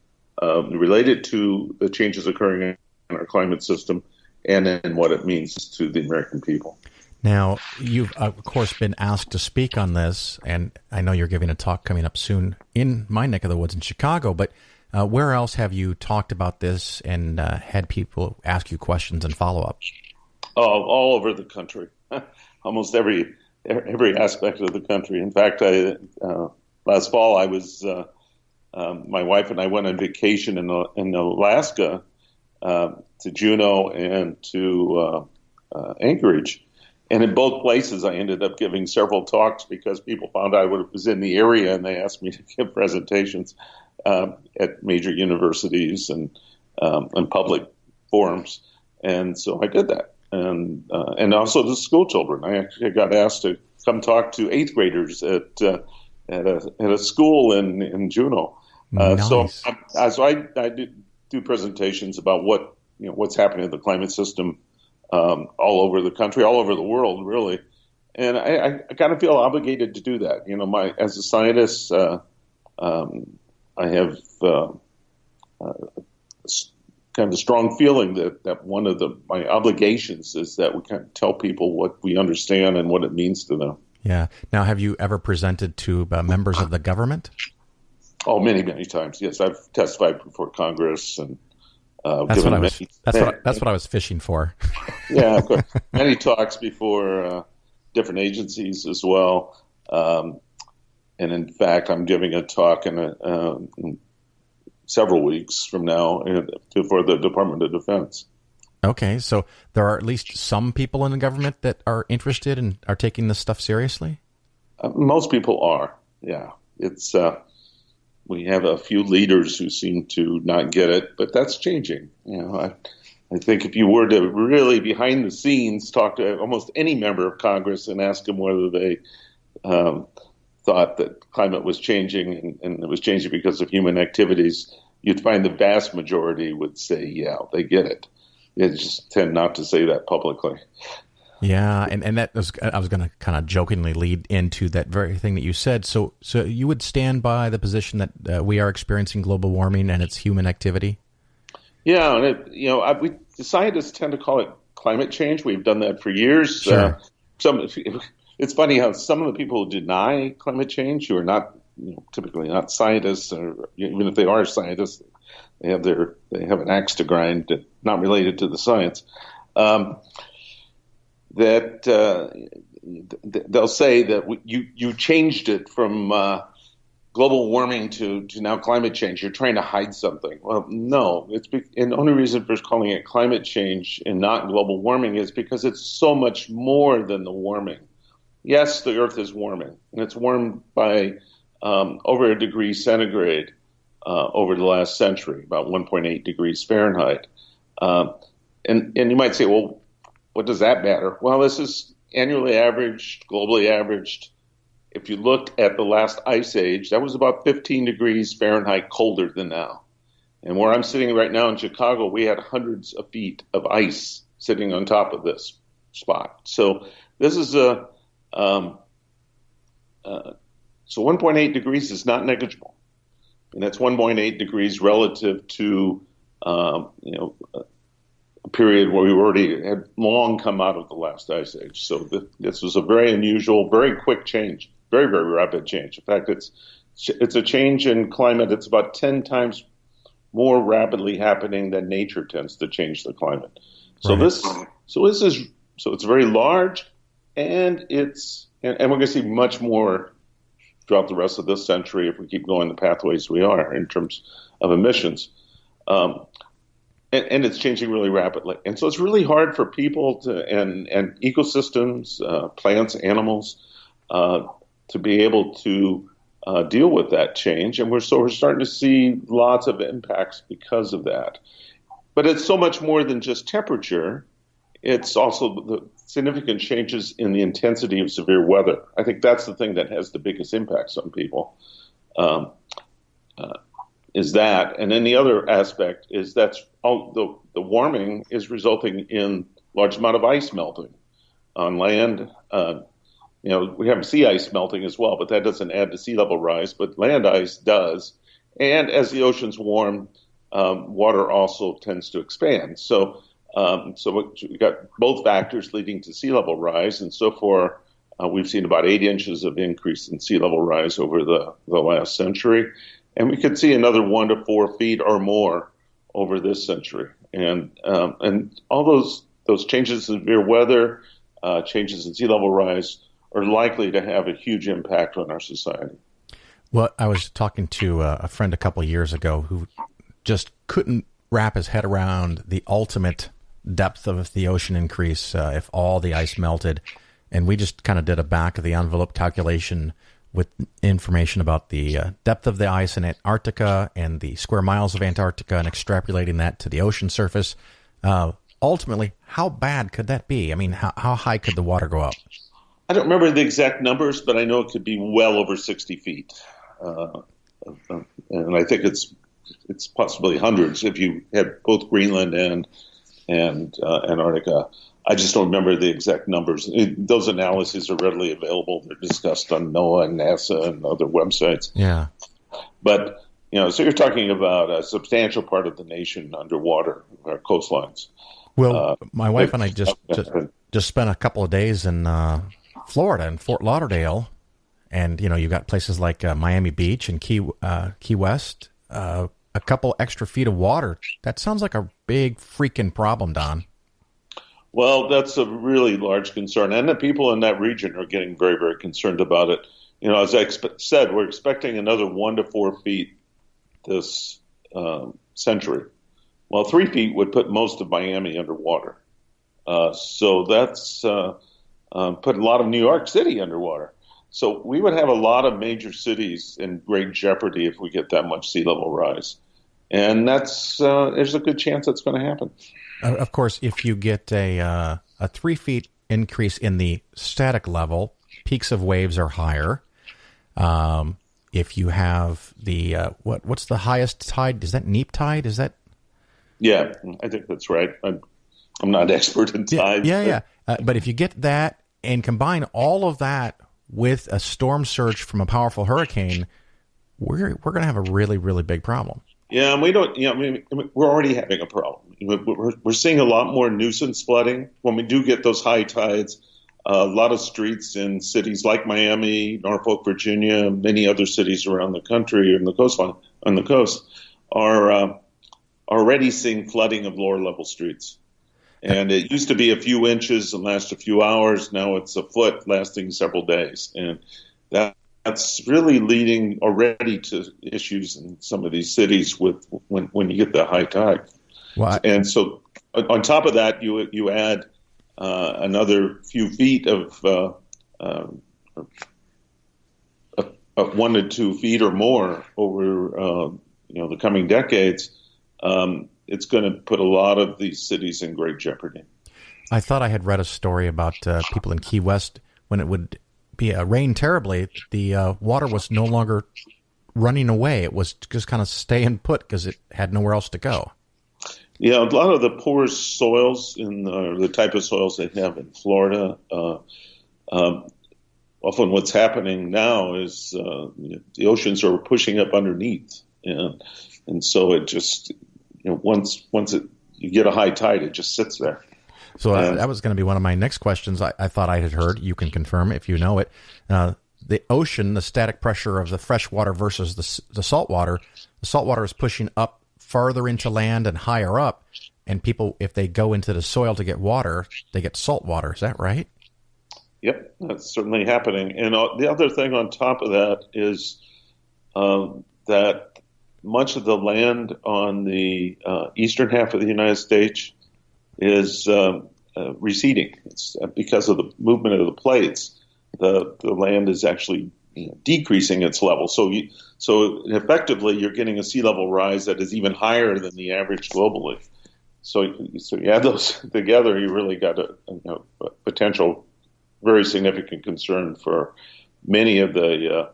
related to the changes occurring in our climate system and what it means to the American people. Now, you've, of course, been asked to speak on this, and I know you're giving a talk coming up soon in my neck of the woods in Chicago, but where else have you talked about this and had people ask you questions and follow up? All over the country, almost every aspect of the country. In fact, last fall I was my wife and I went on vacation in Alaska to Juneau and to Anchorage. And in both places, I ended up giving several talks because people found out I was in the area and they asked me to give presentations at major universities and public forums. And so I did that. And also the school children. I actually got asked to come talk to 8th graders at a school in Juneau. Nice. So I do presentations about what's happening to the climate system all over the country, all over the world, really. And I kind of feel obligated to do that. As a scientist, I have kind of a strong feeling that one of my obligations is that we kind of tell people what we understand and what it means to them. Yeah. Now, have you ever presented to members of the government? Oh, many, many times. Yes, I've testified before Congress and that's what I was fishing for. Yeah, of course. Many talks before different agencies as well. And in fact, I'm giving a talk in several weeks from now for the Department of Defense. Okay, so there are at least some people in the government that are interested and are taking this stuff seriously? Most people are, yeah. It's we have a few leaders who seem to not get it, but that's changing. I think if you were to really behind the scenes talk to almost any member of Congress and ask them whether they thought that climate was changing and it was changing because of human activities, you'd find the vast majority would say, yeah, they get it. They just tend not to say that publicly. Yeah, and that was, I was going to kind of jokingly lead into that very thing that you said. So you would stand by the position that we are experiencing global warming and it's human activity? Yeah, and the scientists tend to call it climate change. We've done that for years. Sure. It's funny how some of the people who deny climate change, who are not typically not scientists, or even if they are scientists, they have an axe to grind that not related to the science. That they'll say that you changed it from global warming to now climate change. You're trying to hide something. Well, no. And the only reason for calling it climate change and not global warming is because it's so much more than the warming. Yes, the Earth is warming, and it's warmed by over a degree centigrade over the last century, about 1.8 degrees Fahrenheit. And you might say, well, what does that matter? Well, this is annually averaged, globally averaged. If you looked at the last ice age, that was about 15 degrees Fahrenheit colder than now. And where I'm sitting right now in Chicago, we had hundreds of feet of ice sitting on top of this spot. So this is so 1.8 degrees is not negligible. And that's 1.8 degrees relative to, a period where we already had long come out of the last ice age. So this was a very unusual, very quick change, very, very rapid change. In fact, it's a change in climate. It's about 10 times more rapidly happening than nature tends to change the climate. So right. It's very large, and we're going to see much more throughout the rest of this century if we keep going the pathways we are in terms of emissions. And it's changing really rapidly. And so it's really hard for people and ecosystems, plants, animals, to be able to deal with that change. And we're starting to see lots of impacts because of that. But it's so much more than just temperature. It's also the significant changes in the intensity of severe weather. I think that's the thing that has the biggest impacts on people. Is that, and then the other aspect is that's all the warming is resulting in large amount of ice melting on land. We have sea ice melting as well, but that doesn't add to sea level rise. But land ice does, and as the oceans warm, water also tends to expand. So we got both factors leading to sea level rise, and so far we've seen about 8 inches of increase in sea level rise over the last century. And we could see another 1 to 4 feet or more over this century. And all those changes in severe weather, changes in sea level rise are likely to have a huge impact on our society. Well, I was talking to a friend a couple of years ago who just couldn't wrap his head around the ultimate depth of the ocean increase if all the ice melted. And we just kind of did a back of the envelope calculation with information about the depth of the ice in Antarctica and the square miles of Antarctica and extrapolating that to the ocean surface. Ultimately, how bad could that be? I mean, how high could the water go up? I don't remember the exact numbers, but I know it could be well over 60 feet. And I think it's possibly hundreds if you had both Greenland and Antarctica. I just don't remember the exact numbers. Those analyses are readily available. They're discussed on NOAA and NASA and other websites. Yeah. But, so you're talking about a substantial part of the nation underwater, our coastlines. Well, my wife and I just spent a couple of days in Florida, in Fort Lauderdale. And, you've got places like Miami Beach and Key West, a couple extra feet of water. That sounds like a big freaking problem, Don. Well, that's a really large concern. And the people in that region are getting very, very concerned about it. As I said, we're expecting another 1 to 4 feet this century. Well, 3 feet would put most of Miami underwater. So that's put a lot of New York City underwater. So we would have a lot of major cities in great jeopardy if we get that much sea level rise. And there's a good chance that's going to happen. Of course, if you get a 3 feet increase in the static level, peaks of waves are higher. If you have the what's the highest tide? Is that neap tide? Is that? Yeah, I think that's right. I'm not an expert in tides. Yeah. But if you get that and combine all of that with a storm surge from a powerful hurricane, we're going to have a really, really big problem. Yeah, and we don't. We're already having a problem. We're seeing a lot more nuisance flooding when we do get those high tides. A lot of streets in cities like Miami, Norfolk, Virginia, many other cities around the country and the coastline on the coast are already seeing flooding of lower level streets. And it used to be a few inches and last a few hours. Now it's a foot lasting several days. And that's really leading already to issues in some of these cities with when you get the high tide. Well, and so on top of that, you add another few feet of 1 to 2 feet or more over the coming decades. It's going to put a lot of these cities in great jeopardy. I thought I had read a story about people in Key West when it would be rain terribly, the water was no longer running away. It was just kind of staying put because it had nowhere else to go. Yeah, a lot of the porous soils in the type of soils they have in Florida, often what's happening now is the oceans are pushing up underneath, and so it just once you get a high tide, it just sits there. So that was going to be one of my next questions. I thought I had heard. You can confirm if you know it. The ocean, the static pressure of the fresh water versus the salt water. The salt water is pushing up farther into land and higher up, and people, if they go into the soil to get water, they get salt water. Is that right? Yep, that's certainly happening. And the other thing on top of that is that much of the land on the eastern half of the United States is receding. It's because of the movement of the plates. The land is actually decreasing its level. So effectively, you're getting a sea level rise that is even higher than the average globally. So you add those together, you really got a potential very significant concern for many of the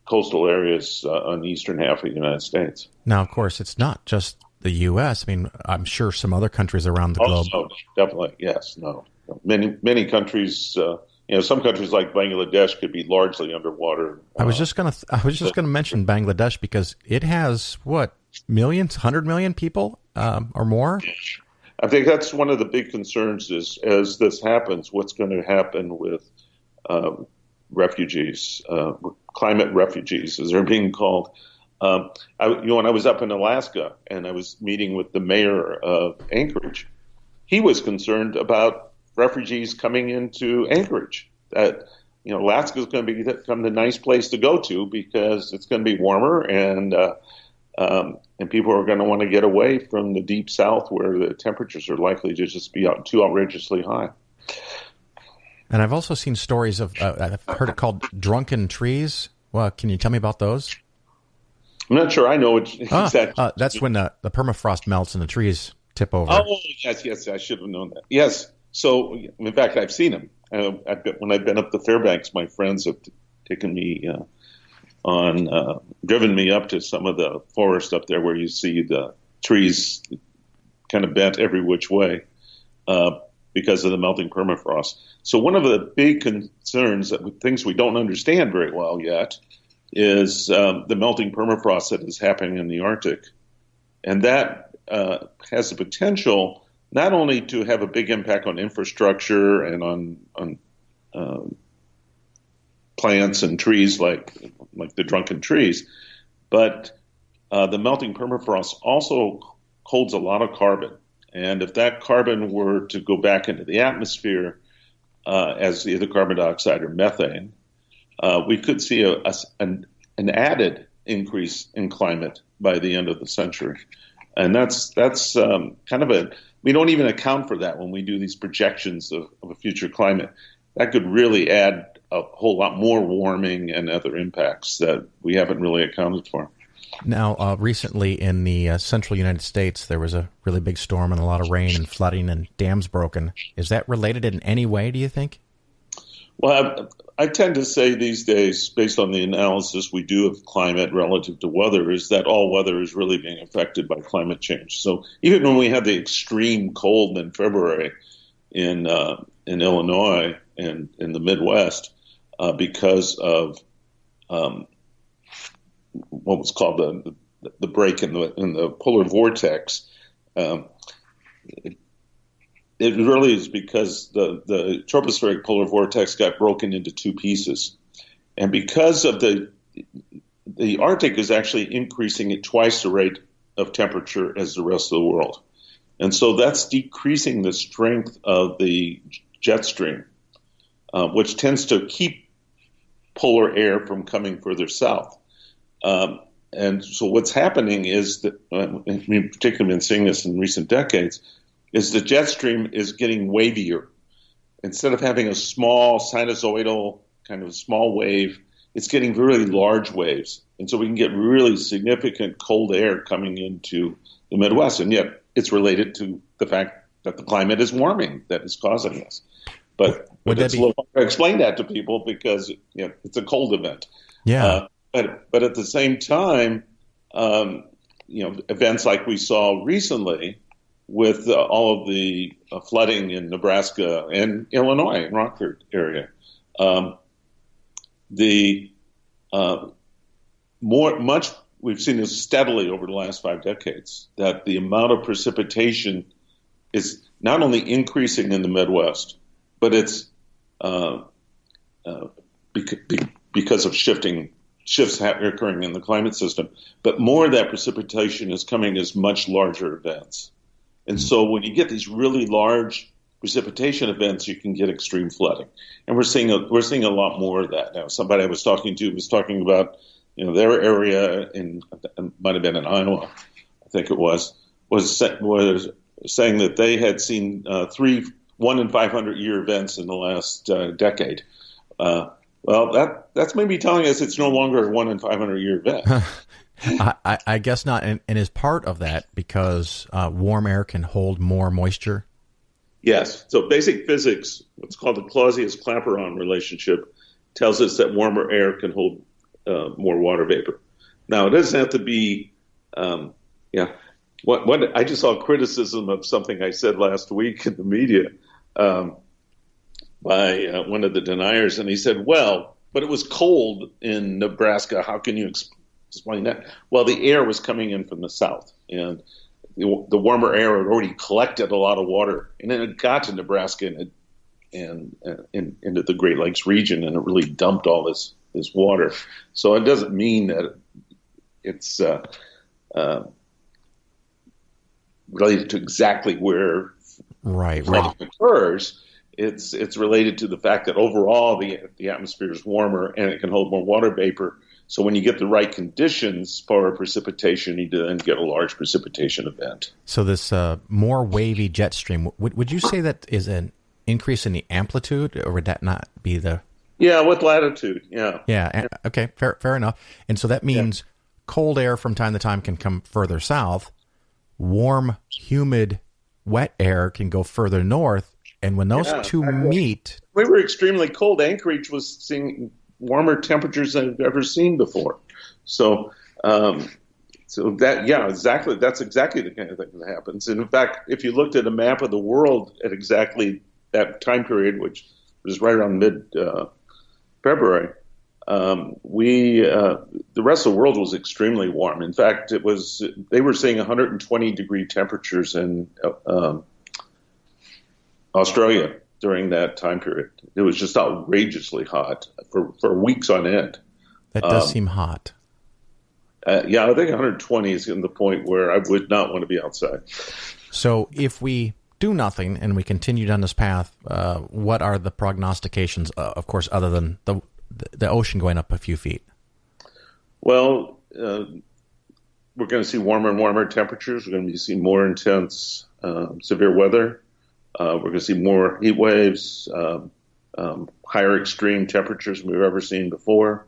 coastal areas on the eastern half of the United States. Now, of course, it's not just the U.S. I mean, I'm sure some other countries around the globe. Oh, definitely, yes. No. Many countries, some countries like Bangladesh could be largely underwater. I was just gonna mention Bangladesh because it has millions, 100 million people or more. I think that's one of the big concerns is as this happens, what's going to happen with refugees, climate refugees, as they're being called. When I was up in Alaska and I was meeting with the mayor of Anchorage, he was concerned about refugees coming into Anchorage. That Alaska is going to become the nice place to go to because it's going to be warmer and people are going to want to get away from the deep south where the temperatures are likely to just be too outrageously high. And I've also seen stories of I've heard it called drunken trees. Well, can you tell me about those? I'm not sure I know what exactly. That's when the permafrost melts and the trees tip over. Oh, yes, I should have known that. Yes. So, in fact, I've seen them. When I've been up the Fairbanks, my friends have taken me driven me up to some of the forest up there where you see the trees kind of bent every which way. because of the melting permafrost. So one of the big concerns, things we don't understand very well yet, is the melting permafrost that is happening in the Arctic. And that has the potential not only to have a big impact on infrastructure and on plants and trees like the drunken trees, but the melting permafrost also holds a lot of carbon. And if that carbon were to go back into the atmosphere as either carbon dioxide or methane, we could see an added increase in climate by the end of the century. And that's kind of we don't even account for that when we do these projections of a future climate. That could really add a whole lot more warming and other impacts that we haven't really accounted for. Now, recently in the central United States, there was a really big storm and a lot of rain and flooding and dams broken. Is that related in any way, do you think? Well, I tend to say these days, based on the analysis we do of climate relative to weather, is that all weather is really being affected by climate change. So even when we had the extreme cold in February in Illinois and in the Midwest, because of what was called the break in the polar vortex, it really is because the tropospheric polar vortex got broken into two pieces. And because of the Arctic is actually increasing at twice the rate of temperature as the rest of the world. And so that's decreasing the strength of the jet stream, which tends to keep polar air from coming further south. And so what's happening is that, we've particularly been seeing this in recent decades, is the jet stream is getting wavier. Instead of having a small sinusoidal kind of small wave, it's getting really large waves. And so we can get really significant cold air coming into the Midwest. And yet it's related to the fact that the climate is warming that is causing this. But it's a little hard to explain that to people because it's a cold event. Yeah. But at the same time, events like we saw recently with all of the flooding in Nebraska and Illinois and Rockford area, we've seen this steadily over the last 5 decades, that the amount of precipitation is not only increasing in the Midwest, but it's because of shifts occurring in the climate system, but more of that precipitation is coming as much larger events. And so when you get these really large precipitation events, you can get extreme flooding. And we're seeing a lot more of that now. Somebody I was talking to was talking about, their area it might have been in Iowa, I think it was saying that they had seen 3 1 in 500 year events in the last decade. Well, that's maybe telling us it's no longer a 1 in 500 year event. I guess not. And is part of that because warm air can hold more moisture? Yes. So basic physics, what's called the Clausius-Clapeyron relationship, tells us that warmer air can hold more water vapor. Now, it doesn't have to be, What I just saw criticism of something I said last week in the media by one of the deniers, and he said, well, but it was cold in Nebraska. How can you explain that? Well, the air was coming in from the south, and the warmer air had already collected a lot of water, and then it got to Nebraska and into the Great Lakes region, and it really dumped all this water. So it doesn't mean that it's related to exactly where flooding occurs. It's related to the fact that overall the atmosphere is warmer and it can hold more water vapor. So when you get the right conditions for precipitation, you then get a large precipitation event. So this more wavy jet stream, would you say that is an increase in the amplitude, or would that not be the... Yeah, with latitude, yeah. Yeah, okay, fair enough. And so that means cold air from time to time can come further south, warm, humid, wet air can go further north, and when those two meet... We were extremely cold. Anchorage was seeing warmer temperatures than I've ever seen before. So, So exactly. That's exactly the kind of thing that happens. And in fact, if you looked at a map of the world at exactly that time period, which was right around mid-February, the rest of the world was extremely warm. In fact, they were seeing 120-degree temperatures in Australia during that time period. It was just outrageously hot for weeks on end. That does seem hot. I think 120 is in the point where I would not want to be outside. So if we do nothing and we continue down this path, what are the prognostications, of course, other than the ocean going up a few feet? Well, we're going to see warmer and warmer temperatures. We're going to be seeing more intense severe weather. We're going to see more heat waves, higher extreme temperatures than we've ever seen before.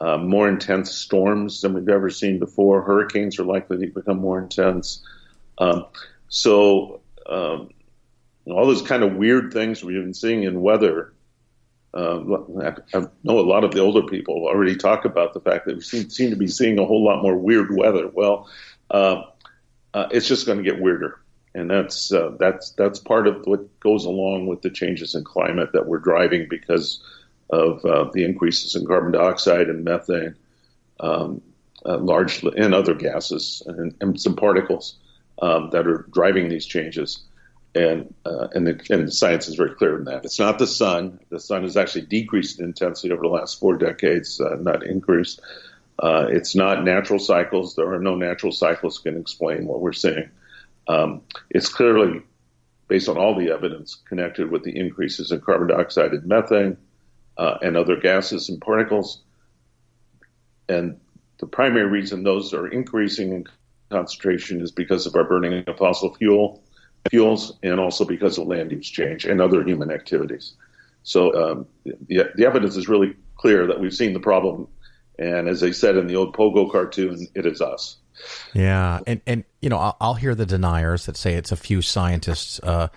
More intense storms than we've ever seen before. Hurricanes are likely to become more intense. So all those kind of weird things we've been seeing in weather. I know a lot of the older people already talk about the fact that we seem to be seeing a whole lot more weird weather. Well, it's just going to get weirder. And that's part of what goes along with the changes in climate that we're driving because of the increases in carbon dioxide and methane, largely, and other gases and some particles that are driving these changes. And the science is very clear in that. It's not the sun. The sun has actually decreased in intensity over the last 4 decades, not increased. It's not natural cycles. There are no natural cycles that can explain what we're seeing. It's clearly, based on all the evidence, connected with the increases in carbon dioxide and methane and other gases and particles. And the primary reason those are increasing in concentration is because of our burning of fossil fuels and also because of land use change and other human activities. So the evidence is really clear that we've seen the problem. And as they said in the old Pogo cartoon, it is us. Yeah, and I'll hear the deniers that say it's a few scientists. I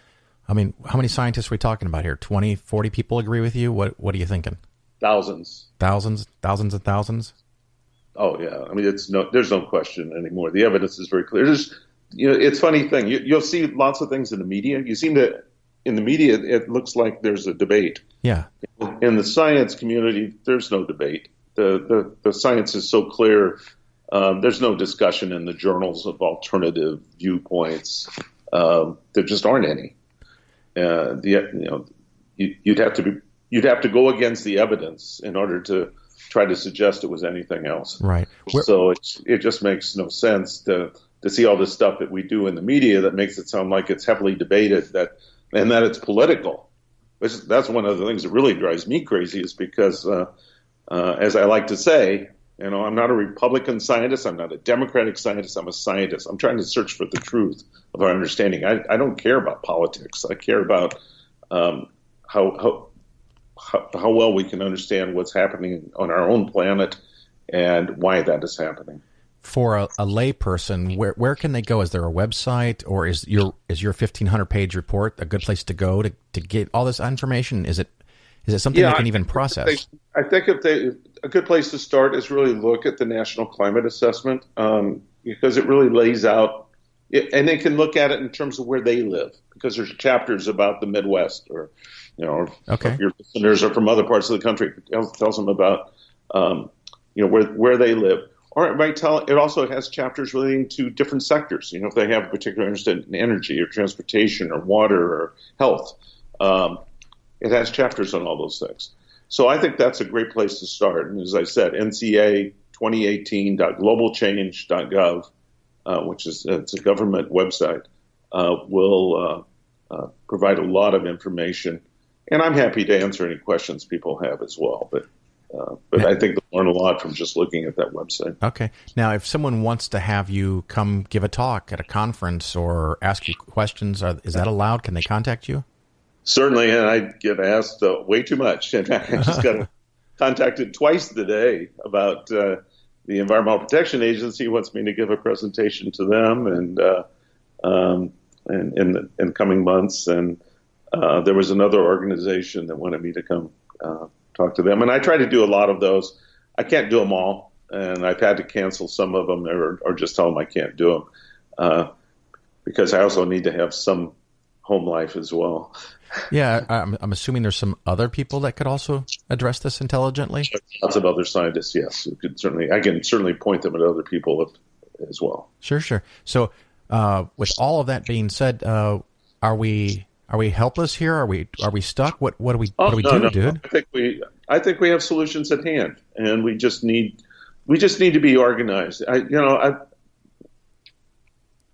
mean, how many scientists are we talking about here? 20, 40 people agree with you? What are you thinking? Thousands and thousands? Oh yeah, I mean there's no question anymore. The evidence is very clear. It's a funny thing. You'll see lots of things in the media. In the media, it looks like there's a debate. Yeah. In the science community, there's no debate. The science is so clear. There's no discussion in the journals of alternative viewpoints. There just aren't any. You'd have to go against the evidence in order to try to suggest it was anything else. Right. So it just makes no sense to see all this stuff that we do in the media that makes it sound like it's heavily debated and that it's political. That's one of the things that really drives me crazy is because, as I like to say, I'm not a Republican scientist. I'm not a Democratic scientist. I'm a scientist. I'm trying to search for the truth of our understanding. I don't care about politics. I care about how well we can understand what's happening on our own planet and why that is happening. For a layperson, where can they go? Is there a website, or is your 1,500-page report a good place to go to get all this information? Is it something they can even process? I think a good place to start is really look at the National Climate Assessment because it really lays out, and they can look at it in terms of where they live because there's chapters about the Midwest or if your listeners are from other parts of the country, it tells them about where they live. Or it might it also has chapters relating to different sectors. If they have a particular interest in energy or transportation or water or health, it has chapters on all those things. So I think that's a great place to start. And as I said, nca2018.globalchange.gov, which is it's a government website, will provide a lot of information. And I'm happy to answer any questions people have as well. But I think they'll learn a lot from just looking at that website. Okay. Now, if someone wants to have you come give a talk at a conference or ask you questions, is that allowed? Can they contact you? Certainly, and I get asked way too much. And I just got contacted twice today about the Environmental Protection Agency wants me to give a presentation to them, and in coming months. And there was another organization that wanted me to come talk to them, and I try to do a lot of those. I can't do them all. and I've had to cancel some of them or just tell them I can't do them because I also need to have some home life as well. Yeah, I'm assuming there's some other people that could also address this intelligently. Lots of other scientists, yes, who could I can certainly point them at other people as well. Sure. So, with all of that being said, are we helpless here? Are we stuck? What do we do, dude? I think we have solutions at hand, and we just need to be organized.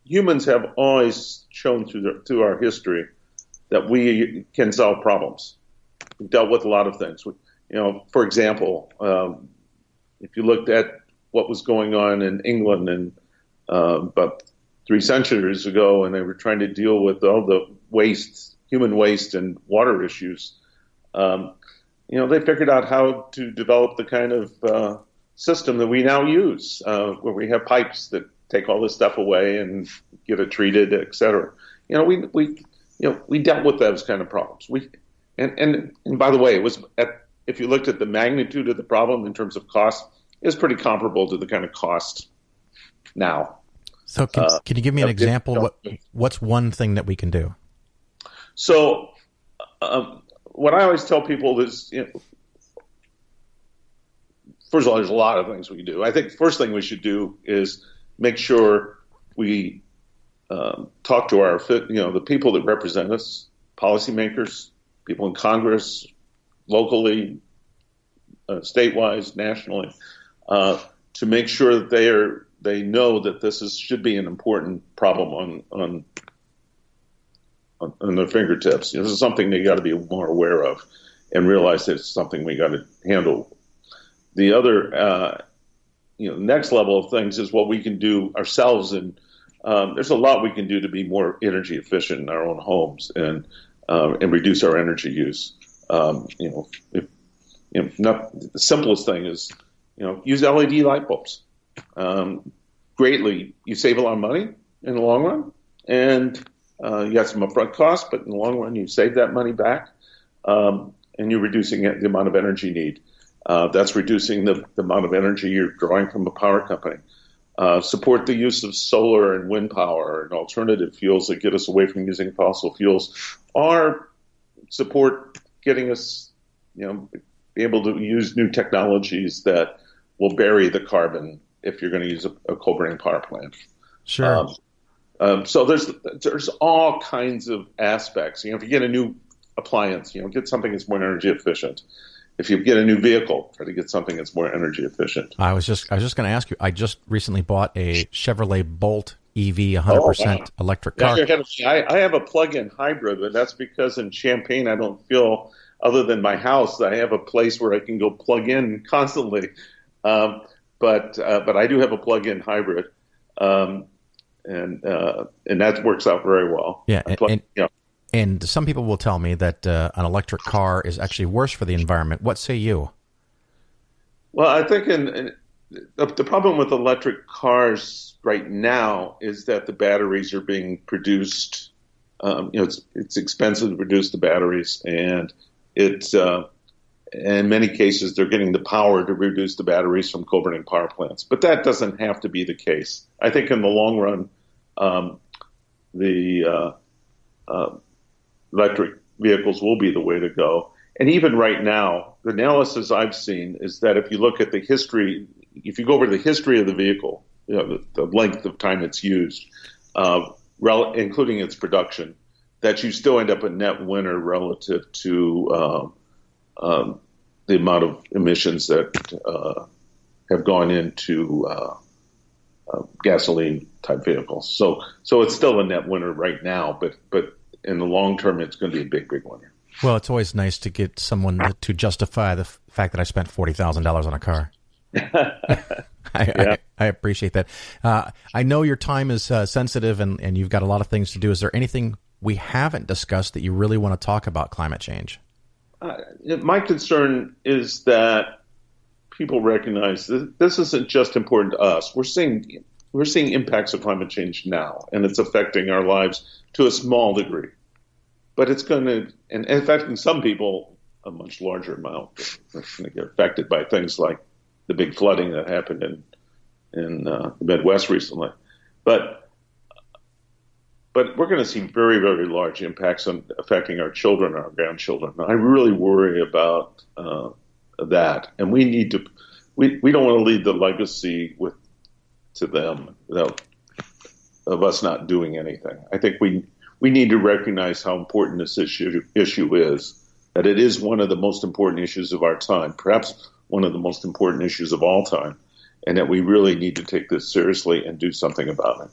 Humans have always shown through our history that we can solve problems. We've dealt with a lot of things. For example, if you looked at what was going on in England and about 3 centuries ago, and they were trying to deal with all the human waste and water issues, they figured out how to develop the kind of system that we now use, where we have pipes that take all this stuff away and get it treated, et cetera. We dealt with those kind of problems. And by the way, if you looked at the magnitude of the problem in terms of cost, it's pretty comparable to the kind of cost now. So can you give me an example? What's one thing that we can do? So what I always tell people is, first of all, there's a lot of things we can do. I think the first thing we should do is make sure we talk to the people that represent us, policymakers, people in Congress, locally, statewide, nationally, to make sure that they know that this should be an important problem on their fingertips. This is something they got to be more aware of and realize that it's something we got to handle. The other, next level of things is what we can do ourselves, and there's a lot we can do to be more energy efficient in our own homes and reduce our energy use. The simplest thing is, use LED light bulbs. Greatly, you save a lot of money in the long run, and you got some upfront costs, but in the long run, you save that money back, and you're reducing the amount of energy need. That's reducing the amount of energy you're drawing from a power company. Support the use of solar and wind power and alternative fuels that get us away from using fossil fuels, or support getting us, be able to use new technologies that will bury the carbon if you're going to use a coal-burning power plant. Sure. So there's all kinds of aspects. If you get a new appliance, get something that's more energy efficient. If you get a new vehicle, try to get something that's more energy efficient. I was just going to ask you. I just recently bought a Chevrolet Bolt EV 100% electric car. I have a plug-in hybrid, but that's because in Champaign I don't feel, other than my house, I have a place where I can go plug in constantly. But I do have a plug-in hybrid, and that works out very well. Yeah, and some people will tell me that an electric car is actually worse for the environment. What say you? Well, I think the problem with electric cars right now is that the batteries are being produced. It's expensive to produce the batteries, and in many cases they're getting the power to produce the batteries from coal-burning power plants. But that doesn't have to be the case. I think in the long run, the electric vehicles will be the way to go. And even right now, the analysis I've seen is that if you look at the history, if you go over the history of the vehicle, the length of time it's used, including its production, that you still end up a net winner relative to the amount of emissions that have gone into gasoline-type vehicles. So it's still a net winner right now, but in the long term, it's going to be a big, big winner. Well, it's always nice to get someone to justify the fact that I spent $40,000 on a car. I appreciate that. I know your time is sensitive and you've got a lot of things to do. Is there anything we haven't discussed that you really want to talk about climate change? My concern is that people recognize that this isn't just important to us. We're seeing impacts of climate change now, and it's affecting our lives to a small degree. But it's going to, and affecting some people a much larger amount. They're going to get affected by things like the big flooding that happened in the Midwest recently. But we're going to see very, very large impacts on affecting our children, our grandchildren. I really worry about that, and we need to. We don't want to leave the legacy to them of us not doing anything. I think we need to recognize how important this issue is. That it is one of the most important issues of our time, perhaps one of the most important issues of all time, and that we really need to take this seriously and do something about it.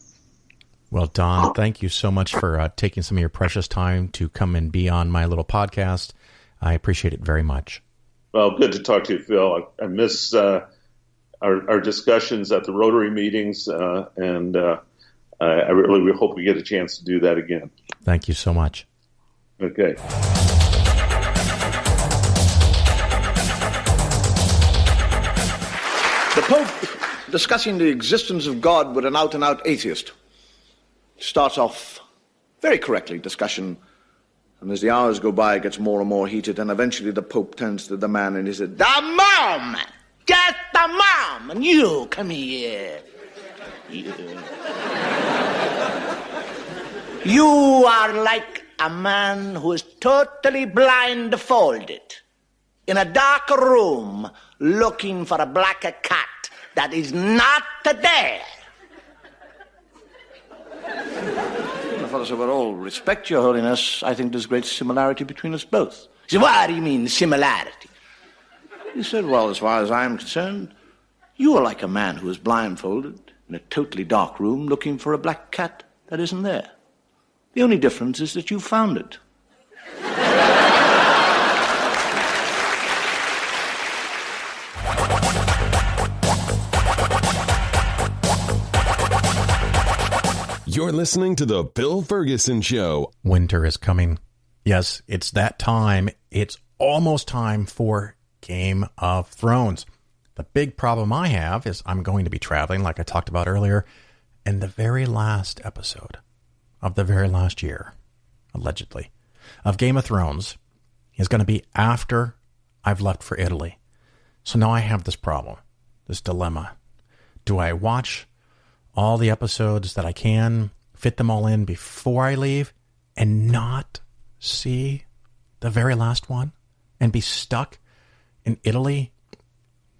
Well, Don, thank you so much for taking some of your precious time to come and be on my little podcast. I appreciate it very much. Well, good to talk to you, Phil. I miss our discussions at the Rotary meetings, and I really hope we get a chance to do that again. Thank you so much. Okay. The Pope, discussing the existence of God with an out-and-out atheist, starts off very correctly, discussion, and as the hours go by, it gets more and more heated, and eventually the Pope turns to the man and he said, "The mom! Get the mom! And you, come here. You are like a man who is totally blindfolded in a dark room looking for a black cat that is not there." The fellow said, "With all respect, Your Holiness, I think there's great similarity between us both." He said, "What do you mean, similarity?" He said, "Well, as far as I'm concerned, you are like a man who is blindfolded in a totally dark room looking for a black cat that isn't there. The only difference is that you found it." You're listening to The Phil Ferguson Show. Winter is coming. Yes, it's that time. It's almost time for Game of Thrones. The big problem I have is I'm going to be traveling, like I talked about earlier, and the very last episode of the very last year, allegedly, of Game of Thrones is going to be after I've left for Italy. So now I have this problem, this dilemma. Do I watch all the episodes that I can, fit them all in before I leave, and not see the very last one, and be stuck in Italy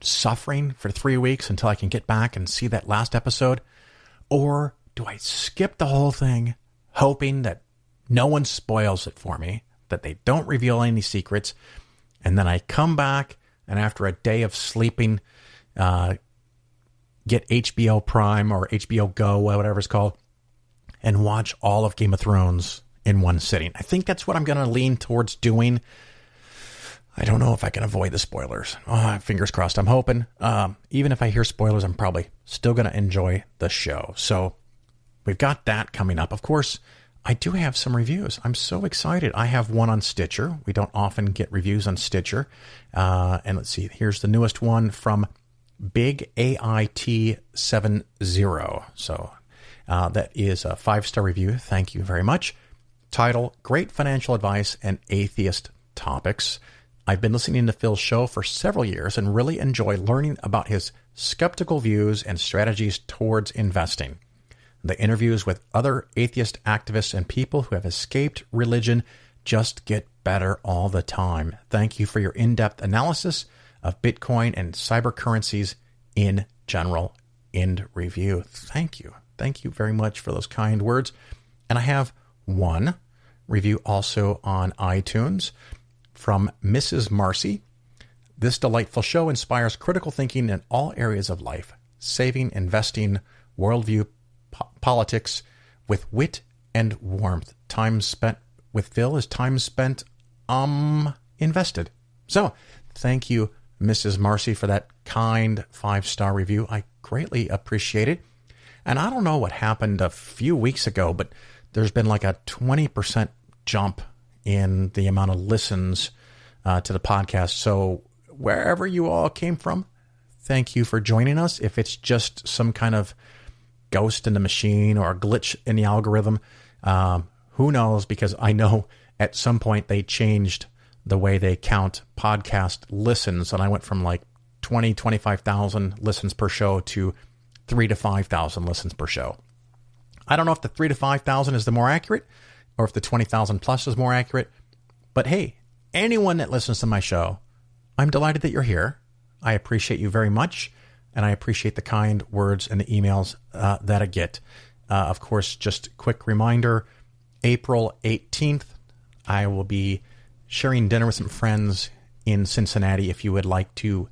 suffering for 3 weeks until I can get back and see that last episode? Or do I skip the whole thing, hoping that no one spoils it for me, that they don't reveal any secrets, and then I come back, and after a day of sleeping, get HBO Prime or HBO Go, whatever it's called, and watch all of Game of Thrones in one sitting? I think that's what I'm going to lean towards doing. I don't know if I can avoid the spoilers. Oh, fingers crossed. I'm hoping. Even if I hear spoilers, I'm probably still going to enjoy the show. So we've got that coming up. Of course, I do have some reviews. I'm so excited. I have one on Stitcher. We don't often get reviews on Stitcher. And let's see. Here's the newest one from Big AIT70. So that is a 5-star review. Thank you very much. Title: Great Financial Advice and Atheist Topics. I've been listening to Phil's show for several years and really enjoy learning about his skeptical views and strategies towards investing. The interviews with other atheist activists and people who have escaped religion just get better all the time. Thank you for your in-depth analysis of Bitcoin and cyber currencies in general. End review. Thank you. Thank you very much for those kind words. And I have one review also on iTunes from Mrs. Marcy. This delightful show inspires critical thinking in all areas of life: saving, investing, worldview, politics, with wit and warmth. Time spent with Phil is time spent invested. So thank you, Mrs. Marcy, for that kind 5-star review. I greatly appreciate it. And I don't know what happened a few weeks ago, but there's been like a 20% jump in the amount of listens to the podcast. So wherever you all came from, thank you for joining us. If it's just some kind of ghost in the machine or a glitch in the algorithm, who knows? Because I know at some point they changed the way they count podcast listens, and I went from like 25,000 listens per show to 3 to 5,000 listens per show. I don't know if the 3 to 5,000 is the more accurate or if the 20,000 plus is more accurate. But hey, anyone that listens to my show, I'm delighted that you're here. I appreciate you very much. And I appreciate the kind words and the emails that I get. Of course, just a quick reminder, April 18th, I will be sharing dinner with some friends in Cincinnati. If you would like to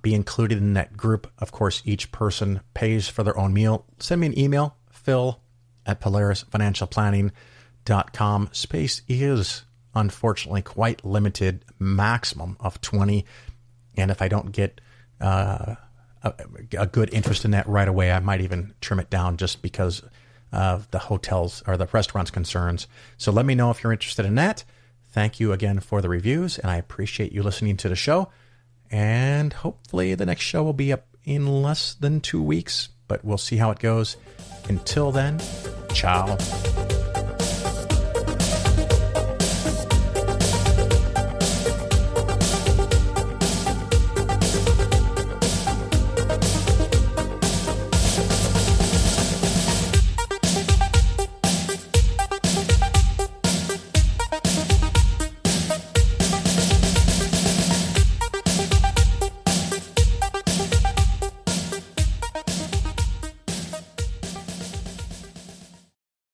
be included in that group, of course, each person pays for their own meal. Send me an email, phil@polarisfinancialplanning.com. Space is unfortunately quite limited, maximum of 20. And if I don't get a good interest in that right away, I might even trim it down just because of the hotels or the restaurants' concerns. So let me know if you're interested in that. Thank you again for the reviews, and I appreciate you listening to the show. And hopefully the next show will be up in less than 2 weeks, but we'll see how it goes. Until then, ciao.